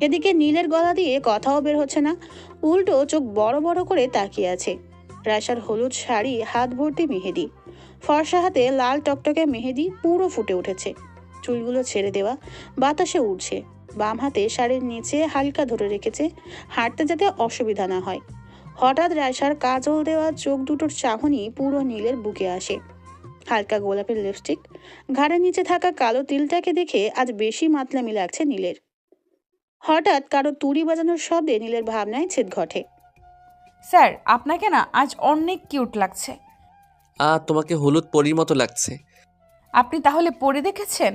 এদিকে নীলের গলা দিয়ে কথাও বের হচ্ছে না, উল্টো চোখ বড় বড় করে তাকিয়ে আছে। রাইসার হলুদ শাড়ি, হাত ভর্তি মেহেদি, ফর্সা হাতে লাল টকটকে মেহেদি পুরো ফুটে উঠেছে। চুলগুলো ছেড়ে দেওয়া, বাতাসে উড়ছে। বাম হাতে শাড়ির নিচে হালকা ধরে রেখেছে, হাঁটতে যাতে অসুবিধা না হয়। হঠাৎ রাইসার কাজল দেওয়া চোখ দুটোর চাহনি পুরো নীলের বুকে আসে। হালকা গোলাপের লিপস্টিক, ঘাড়ের নিচে থাকা কালো তিলটাকে দেখে আজ বেশি মাতলামি লাগছে নীলের। হঠাৎ কারো তুড়ি বাজানোর শব্দে নীলের ভাবনায় ছেদ ঘটে। স্যার, আপনাকে না আজ অনেক কিউট লাগছে। তোমাকে হলুদ পরীর মতো লাগছে। আপনি তাহলে পরে দেখেছেন?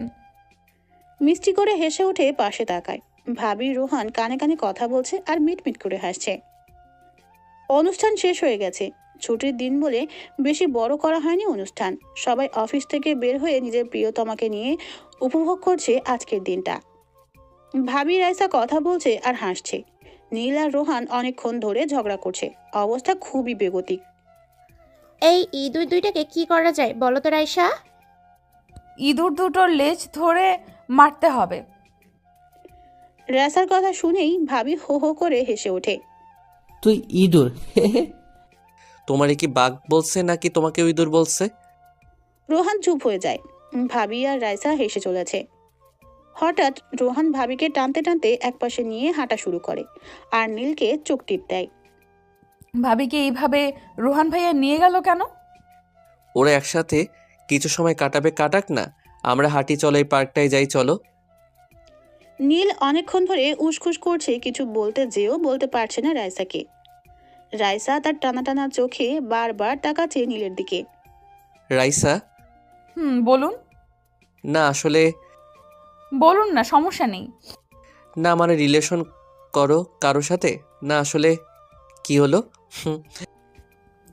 মিষ্টি করে হেসে উঠে পাশে তাকায়। ভাবি, রোহান কানে কানে কথা বলছে আর মিটমিট করে হাসছে। অনুষ্ঠান শেষ হয়ে গেছে। ছুটির দিন বলে বেশি বড় করা হয়নি অনুষ্ঠান। সবাই অফিস থেকে বের হয়ে নিজের প্রিয়তমাকে নিয়ে উপভোগ করছে আজকের দিনটা। ভাবি, রাইসা কথা বলছে আর হাসছে। নীল আর রোহান অনেকক্ষণ ধরে ঝগড়া করছে। অবস্থা খুবই বেগতিক। এই ইঁদুর দুইটাকে কি করা যায় বলো তো রাইসা? ইঁদুর দুটোর লেজ ধরে মারতে হবে। রাইসার কথা শুনেই ভাবি হো হো করে হেসে ওঠে। তুই ইঁদুর? তোমারে কি বাঘ বলছে নাকি তোমাকে ইঁদুর বলছে? রোহান চুপ হয়ে যায়। ভাবি আর রাইসা হেসে চলেছে। হঠাৎ রোহান ভাবিকে টানতে টানতে একপাশে নিয়ে হাঁটা শুরু করে আর নীলকে চোখ টিপ দেয়। ভাবিকে এইভাবে রোহান ভাইয়া নিয়ে গেল কেন? ওরা একসাথে কিছু সময় কাটাবে, কাটাক না। আমরা হাঁটি, চলো এই পার্কটায় যাই, চলো। নীল অনেকক্ষণ ধরে উসখুস করছে, কিছু বলতে যেও বলতে পারছে না রাইসাকে। রাইসা তার টানা টানা চোখে বারবার তাকাচ্ছে নীলের দিকে। রাইসা, বলুন। না আসলে বলুন না, সমস্যা নেই। না মানে রিলেশন করো কারোর সাথে? না আসলে কি হলো?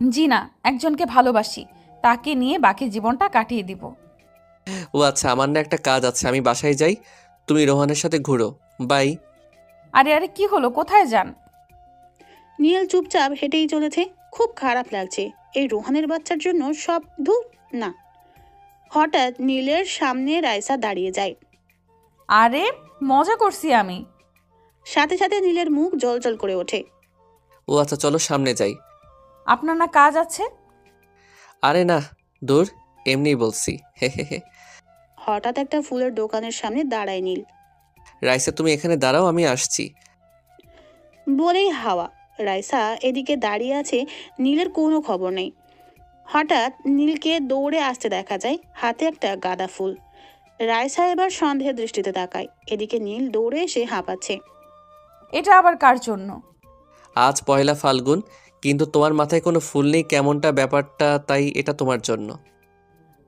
জি না, একজনকে ভালোবাসি, তাকে নিয়ে বাকি জীবনটা কাটিয়ে দিব। ও আচ্ছা, আমার না একটা কাজ আছে, আমি বাসায় যাই, তুমি রোহানের সাথে ঘুরো। বাই। আরে আরে কি হলো, কোথায় যান? নীল চুপচাপ হেঁটেই চলেছে। খুব খারাপ লাগছে এই রোহানের বাচ্চার জন্য সব। ধুর না। হঠাৎ নীলের সামনে রাইসা দাঁড়িয়ে যায়। আরে মজা করছি আমি। সাথে সাথে নীলের মুখ জলজল করে ওঠে। ও আচ্ছা, চলো সামনে যাই। আপনার না কাজ আছে? আরে না, দূর, এমনিই বলছি। হে হে হে। হঠাৎ একটা ফুলের দোকানের সামনে দাঁড়ায় নীল। রাইসা তুমি এখানে দাঁড়াও, আমি আসছি। বলেই হাওয়া। রাইসা এদিকে দাঁড়িয়ে আছে, নীলের কোনো খবর নেই। হঠাৎ নীলকে দৌড়ে আসতে দেখা যায়, হাতে একটা গাঁদা ফুল। রাইসা এবার সন্দেহের দৃষ্টিতে তাকায়। এদিকে নীল দৌড়ে এসে হাঁপাচ্ছে। এটা আবার কার জন্য? আজ পয়লা ফাল্গুন, কিন্তু তোমার মাথায় কোনো ফুল নেই, কেমনটা ব্যাপারটা, তাই এটা তোমার জন্য।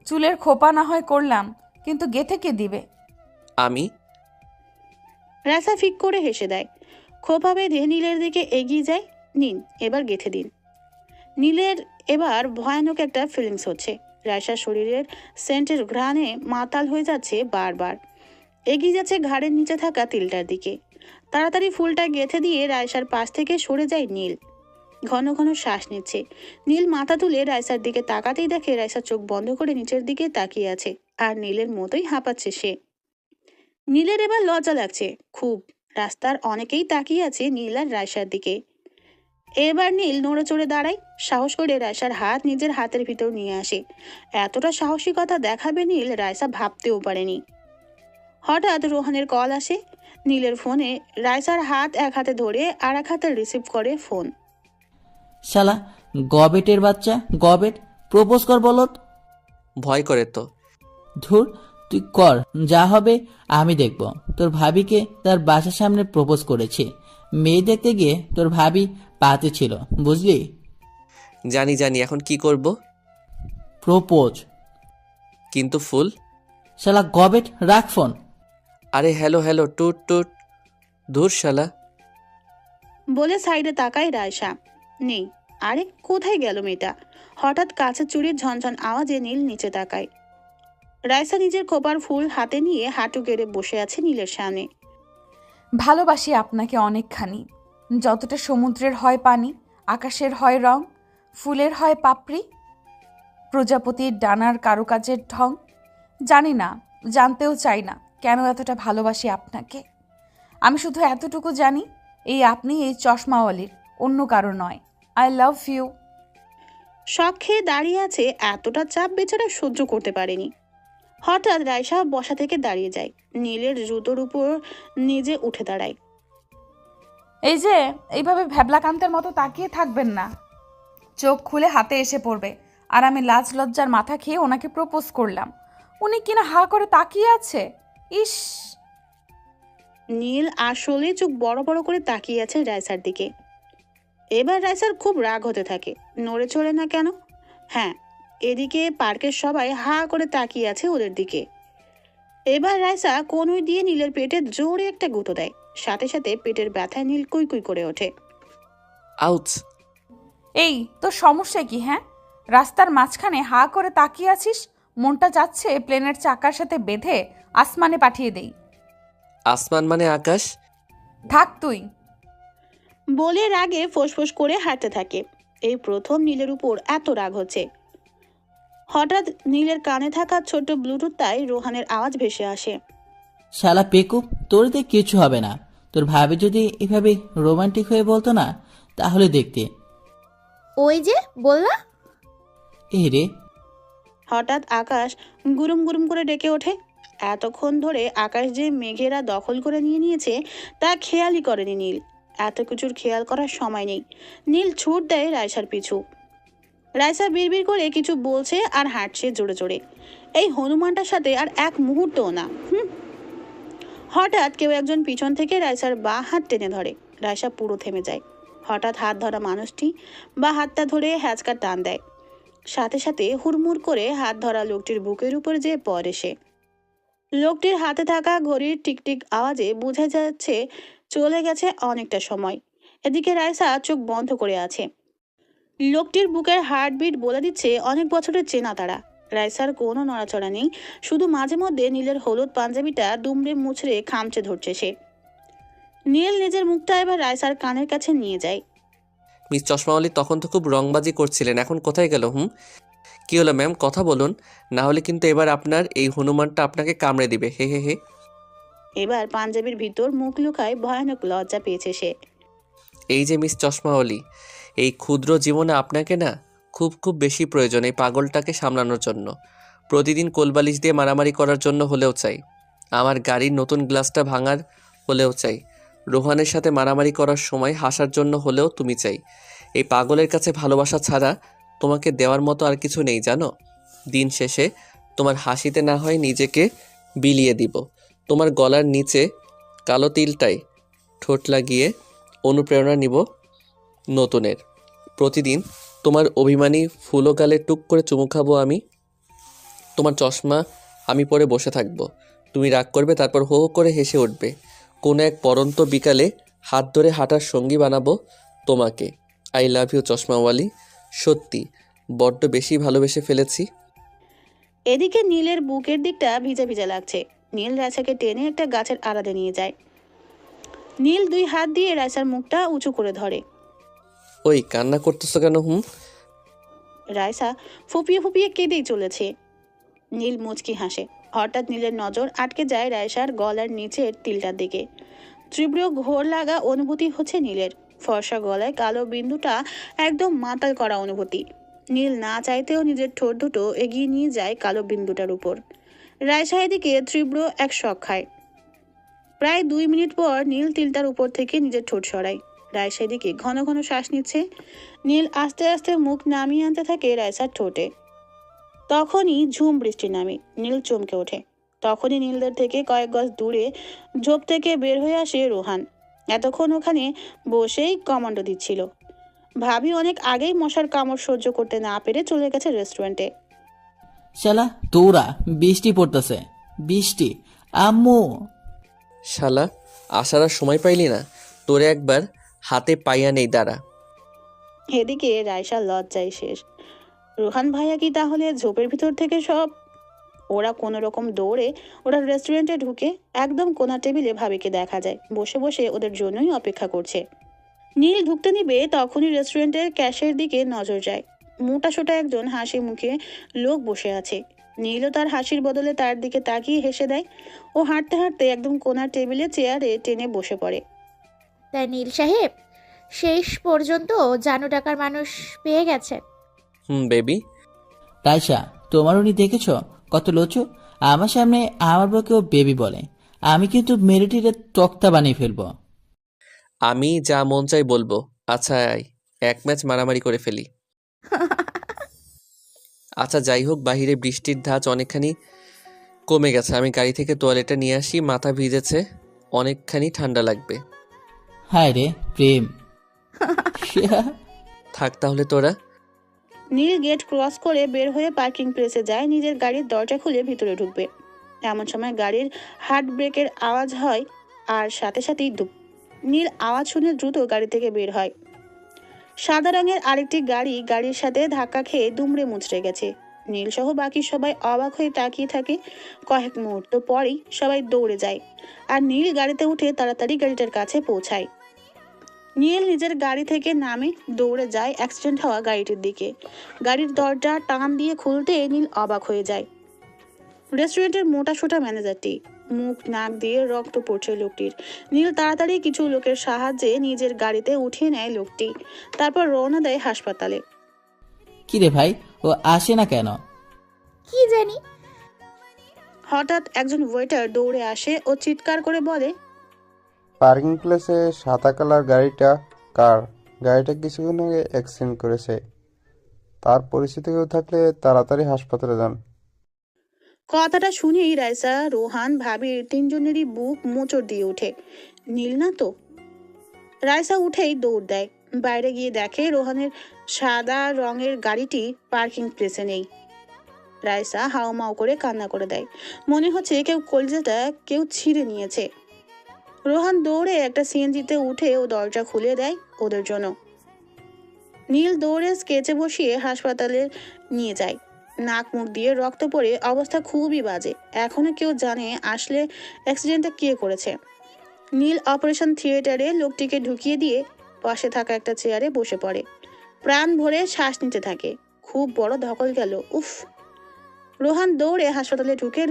চুলের খোপা না হয় করলাম, কিন্তু গেথে কে দিবে? আমি। রাইসা ফিক করে হেসে দেয়। খোপা বেঁধে নীলের দিকে এগিয়ে যায়। নিন, এবার গেথে দিন। নীলের এবার ভয়ানক একটা ফিলিংস হচ্ছে। রাইসার শরীরের সেন্টের ঘ্রাণে মাতাল হয়ে যাচ্ছে বারবার। এগিয়ে যাচ্ছে ঘাড়ের নিচে থাকা তিলটার দিকে। তাড়াতাড়ি ফুলটা গেথে দিয়ে রাইসার পাশ থেকে সরে যায় নীল। ঘন ঘন শ্বাস নিচ্ছে। নীল মাথা তুলে রাইসার দিকে তাকাতেই দেখে রাইসা চোখ বন্ধ করে নিচের দিকে তাকিয়ে আছে, আর নীলের মতোই হাঁপাচ্ছে সে। নীলের এবার লজ্জা লাগছে খুব। রাস্তার অনেকেই তাকিয়ে আছে নীল আর রাইসার দিকে। এবার নীল নড়ে চড়ে দাঁড়ায়, সাহস করে রাইসার হাত নিজের হাতের ভিতর নিয়ে আসে। এতটা সাহসিকতা দেখাবে নীল রাইসা ভাবতেও পারেনি। হঠাৎ রোহানের কল আসে। নীলের ফোনে রাইসার হাত এক হাতে ধরে আর এক হাতে রিসিভ করে ফোন। শালা গবেটের বাচ্চা, গবেট, প্রপোজ কর বলত। ভয় করে তো। ধুর, তুই কর, যা হবে আমি দেখব। তোর ভাবিকে তার বাসার সামনে প্রপোজ করেছি। মেয়ে দেখতে গিয়ে তোর ভাবি পাতে ছিল, বুঝলি? জানি জানি, এখন কি করব? প্রপোজ। কিন্তু ফুল? শালা গবেট, রাখ ফোন। আরে হ্যালো হ্যালো, টুট টুট। ধুর শালা। বলে সাইডে তাকায় রাইসা। নেই। আরে কোথায় গেল মেয়েটা? হঠাৎ কাছে চুরির ঝনঝন আওয়াজে নীল নিচে তাকায়। রাইসা নিজের খোপার ফুল হাতে নিয়ে হাঁটু গেড়ে বসে আছে নীলের সামনে। ভালোবাসি আপনাকে অনেকখানি। যতটা সমুদ্রের হয় পানি, আকাশের হয় রং, ফুলের হয় পাপড়ি, প্রজাপতির ডানার কারুকাজের ঢং। জানি না, জানতেও চাই না কেন এতটা ভালোবাসি আপনাকে। আমি শুধু এতটুকু জানি, এই আপনি এই চশমাওয়ালির, অন্য কারো নয়। I love you. শখ খেয়ে দাঁড়িয়ে আছে, এতটা চাপ বেচারা সহ্য করতে পারেনি। হঠাৎ রাইসা বসা থেকে দাঁড়িয়ে যায়। নীলের জুতোর উপর নিজে উঠে দাঁড়ায়। এই যে এইভাবে ভ্যাবলাকান্তের মতো তাকিয়ে থাকবেন না। চোখ খুলে হাতে এসে পড়বে। আর আমি লাজ লজ্জার মাথা খেয়ে ওনাকে প্রপোজ করলাম, উনি কিনা হা করে তাকিয়ে আছে। ইস! নীল আসলে চোখ বড় বড় করে তাকিয়ে আছে রাইসার দিকে। এবার রাইসার খুব রাগ হতে থাকে। নড়ে চড়ে না কেন? হ্যাঁ, এদিকে পার্কের সবাই হা করে তাকিয়ে আছে ওদের দিকে। এবার রাইসা কনুই দিয়ে নীলের পেটে জোরে একটা গুঁতো দেয়। সাথে সাথে পেটের ব্যথায় নীল কুই কুই করে ওঠে। আউচ! এই তোর সমস্যা কি? হ্যাঁ, রাস্তার মাঝখানে হা করে তাকিয়ে আছিস। মনটা যাচ্ছে প্লেনের চাকার সাথে বেঁধে আসমানে পাঠিয়ে দেই। আসমান মানে আকাশ? থাক তুই। বলে রাগে ফোঁসফোঁস করে হাঁটতে থাকে। এই প্রথম নীলের উপর এত রাগ হচ্ছে। হঠাৎ নীলের কানে থাকা ছোট্ট ব্লুটুথটায় রোহানের আওয়াজ ভেসে আসে। শালা পেকু, তোর দিয়ে কিছু হবে না। তোর ভাবি যদি এভাবে রোমান্টিক হয়ে বলতো না, তাহলে দেখতে। ওই যে বললা। এ রে! হঠাৎ আকাশ গুরুম গুরুম করে ডেকে ওঠে। এতক্ষণ ধরে আকাশ যে মেঘেরা দখল করে নিয়েছে তা খেয়ালই করেনি নীল। এত কিছুর খেয়াল করার সময় নেই। নীল ছুট দেয় রাইসার পিছু। রাইসা বিড়বিড় করে কিছু বলছে আর হাঁটছে জোরে জোরে। এই হনুমানটার সাথে আর এক মুহূর্তও না। হঠাৎ কেউ একজন পিছন থেকে রাইসার বাঁ হাত টেনে ধরে। রাইসা পুরো থেমে যায়। হঠাৎ হাত ধরা মানুষটি বা হাতটা ধরে হ্যাঁচকা টান দেয়, সাথে সাথে হুড়মুড় করে হাত ধরা লোকটির বুকের উপর যে পড়ে সে। লোকটির হাতে থাকা ঘড়ির টিকটিক আওয়াজে বোঝা যাচ্ছে চলে গেছে অনেকটা সময়। এদিকে রাইসা চোখ বন্ধ করে আছে। লোকটির বুকের হার্টবিট বলে দিচ্ছে অনেক বছরের চেনা তারা। রাইসার কোনো নড়াচড়া নেই, শুধু মাঝে মধ্যে নীলের হলুদ পাঞ্জাবিটা দুমড়ে মুচড়ে খামচে ধরছে সে। নীল নিজের মুখটা এবার রাইসার কানের কাছে নিয়ে যায়। মিস চশমাওয়ালি তখন তো খুব রংবাজি করছিলেন, এখন কোথায় গেল? কি হলো ম্যাম, কথা বলুন, না হলে কিন্তু এবার আপনার এই হনুমানটা আপনাকে কামড়ে দিবে। হে হে হে। এবার পাঞ্জাবির ভিতর মুখ লুকায় ভয়ানক লজ্জা পেয়েছে সে। এই যে মিস চশমাওয়ালি, এই ক্ষুদ্র জীবনে আপনাকে না খুব খুব বেশি প্রয়োজন এই পাগলটাকে সামলানোর জন্য। প্রতিদিন কোলবালিশ দিয়ে মারামারি করার জন্য হলেও চাই, আমার গাড়ির নতুন গ্লাসটা ভাঙার হলেও চাই, রোহানের সাথে মারামারি করার সময় হাসার জন্য হলেও তুমি চাই। এই পাগলের কাছে ভালোবাসা ছাড়া তোমাকে দেওয়ার মতো আর কিছু নেই জানো। দিন শেষে তোমার হাসিতে না হয় নিজেকে বিলিয়ে দিব, তোমার গলার নিচে কালো তিলটাই ঠোঁট লাগিয়ে অনুপ্রেরণা নিব নতুনের। প্রতিদিন তোমার অভিমানী ফুলো গালে টুক করে চুমু খাবো আমি, তোমার চশমা আমি পরে বসে থাকবো, তুমি রাগ করবে, তারপর হো হো করে হেসে উঠবে। কোনো এক পরন্ত বিকালে হাত ধরে হাঁটার সঙ্গী বানাবো তোমাকে। আই লাভ ইউ চশমাওয়ালি, সত্যি বড্ড বেশি ভালোবেসে ফেলেছি। এদিকে নীলের বুকের দিকটা ভিজা ভিজা লাগছে। নীল রাইসাকে টেনে একটা গাছের আড়ালে নিয়ে যায়। নীল 2 হাত দিয়ে রাইসার মুখটা উঁচু করে ধরে। ওই কান্না করতেছো কেন? রাইসা ফুপিয়ে ফুপিয়ে কেঁদেই চলেছে। নীল মুচকি হাসে। হঠাৎ নীলের নজর আটকে যায় রাইসার গলার নিচের তিলটার দিকে। তীব্র ঘোর লাগা অনুভূতি হচ্ছে নীলের। ফর্সা গলায় কালো বিন্দুটা একদম মাতাল করা অনুভূতি। নীল না চাইতেও নিজের ঠোঁট দুটো এগিয়ে নিয়ে যায় কালো বিন্দুটার উপর। রাইসা এদিকে তীব্র এক শক খায়। প্রায় 2 মিনিট পর নীল তিলটার উপর থেকে নিজের ঠোঁট সরায়। রাইসা এদিকে ঘন ঘন শ্বাস নিচ্ছে। নীল আস্তে আস্তে মুখ নামিয়ে আনতে থাকে রাইসার ঠোঁটে। তখনই ঝুম বৃষ্টি নামে। নীল চমকে ওঠে। তখনই নীলদের থেকে কয়েক গজ দূরে ঝোপ থেকে বের হয়ে আসে রোহান। এতক্ষণ ওখানে বসেই কমান্ডো দিচ্ছিল। ভাবি অনেক আগেই মশার কামড় সহ্য করতে না পেরে চলে গেছে রেস্টুরেন্টে। শালা তোরা, বৃষ্টি পড়তেছে, বৃষ্টি। আম্মু। শালা আসার আর সময় পাইলি না, তোরে একবার হাতে পাইয়া নেই, দাঁড়া। এদিকে রাইসা লজ্জায় শেষ। রোহান ভাইয়া কি তাহলে ঝোপের ভিতর থেকে সব? ওরা কোনো রকম দৌড়ে ওরা রেস্টুরেন্টে ঢুকে একদম কোনা টেবিলে ভাবিকে দেখা যায় বসে বসে ওদের জন্যই অপেক্ষা করছে। নীল ঢুকতে নিবে তখনই রেস্টুরেন্টের ক্যাশের দিকে নজর যায়। মোটা সোটা একজন হাসি মুখে লোক বসে আছে। নীলও তার হাসির বদলে তার দিকে তাকিয়ে হেসে দেয়। ও হাঁটতে হাঁটতে একদম কোনার টেবিলে চেয়ারে টেনে বসে পড়ে। তাই নীল সাহেব শেষ পর্যন্ত জানু টাকার মানুষ পেয়ে গেছে। বেবি। রাইসা, তোমার উনি দেখেছ কত লচু? আমার সামনে আমার বউকেও বেবি বলে। আমি কিন্তু মেরিটিরে তক্তা বানিয়ে ফেলবো। আমি যা মন চাই বলবো। আচ্ছা আয়, এক ম্যাচ মারামারি করে ফেলি। আচ্ছা যাই হোক, বাহিরে বৃষ্টির ধাঁচ অনেকখানি কমে গেছে, আমি গাড়ি থেকে তোয়ালেটা নিয়ে আসি, মাথা ভিজেছে, অনেকখানি ঠান্ডা লাগবে। হায় রে প্রেম। থাক তাহলে তোরা। নীল গেট ক্রস করে বের হয়ে পার্কিং প্লেসে যায় নিজের গাড়ির দরজা খুলে ভিতরে ঢুকবে। এমন সময় গাড়ির হার্ট ব্রেকের আওয়াজ হয় আর সাথে সাথেই ধুপ। নীল আওয়াজ শুনে দ্রুত গাড়ি থেকে বের হয়। সাদা রঙের আরেকটি গাড়ির সাথে ধাক্কা খেয়ে দুমড়ে মুচড়ে গেছে। নীল সহ বাকি সবাই অবাক হয়ে তাকিয়ে থাকে। কয়েক মুহূর্ত পরেই সবাই দৌড়ে যায় আর নীল গাড়িতে উঠে তাড়াতাড়ি গাড়িটার কাছে পৌঁছায়। নীল নিজের গাড়ি থেকে নামে দৌড়ে যায় অ্যাক্সিডেন্ট হওয়া গাড়িটির দিকে। গাড়ির দরজা টান দিয়ে খুলতে নীল অবাক হয়ে যায়। রেস্টুরেন্টের মোটা সোটা ম্যানেজারটি, মুখ নাক দিয়ে রক্ত পড়ছে লোকটির। নীল তাড়াতাড়ি কিছু লোকের সাহায্যে নিজের গাড়িতে উঠিয়ে নেয় লোকটি, তারপর রওনা দেয় হাসপাতালে। কি রে ভাই, ও আসে না কেন? কি জানি। হঠাৎ একজন ওয়েটার দৌড়ে আসে ও চিৎকার করে বলে, পার্কিং প্লেসে সাদা কালার গাড়িটা কার? গাড়িটা কিছুক্ষণ আগে অ্যাক্সিডেন্ট করেছে। তার পরিচিতি কেউ থাকলে তাড়াতাড়ি হাসপাতালে যান। কথাটা শুনেই রাইসা, রোহান, ভাবির 3 জনেরই বুক মোচড় দিয়ে ওঠে। নীল না তো। রাইসা উঠেই দৌড় দেয়। বাইরে গিয়ে দেখে রোহানের সাদা রঙের গাড়িটি পার্কিং প্লেসে নেই। রাইসা হাউমাউ করে কান্না করে দেয়। মনে হচ্ছে কলিজাটা কেউ ছিঁড়ে নিয়েছে। রোহান দৌড়ে একটা সিএনজিতে উঠে ও দরজা খুলে দেয় ওদের জন্য। নীল দৌড়ে স্কেচে বসিয়ে হাসপাতালে নিয়ে যায়। নাক মুখ দিয়ে রক্ত পড়ে অবস্থা খুবই বাজে। এখনো কেউ জানে আসলে অ্যাক্সিডেন্টটা কে করেছে। নীল অপারেশন থিয়েটারে লোকটিকে ঢুকিয়ে দিয়ে পাশে থাকা একটা চেয়ারে বসে পড়ে। প্রাণ ভরে শ্বাস নিতে থাকে। খুব বড় ধকল গেল। উফ। রোহান দৌড়ে হাসপাতালে ঢুকে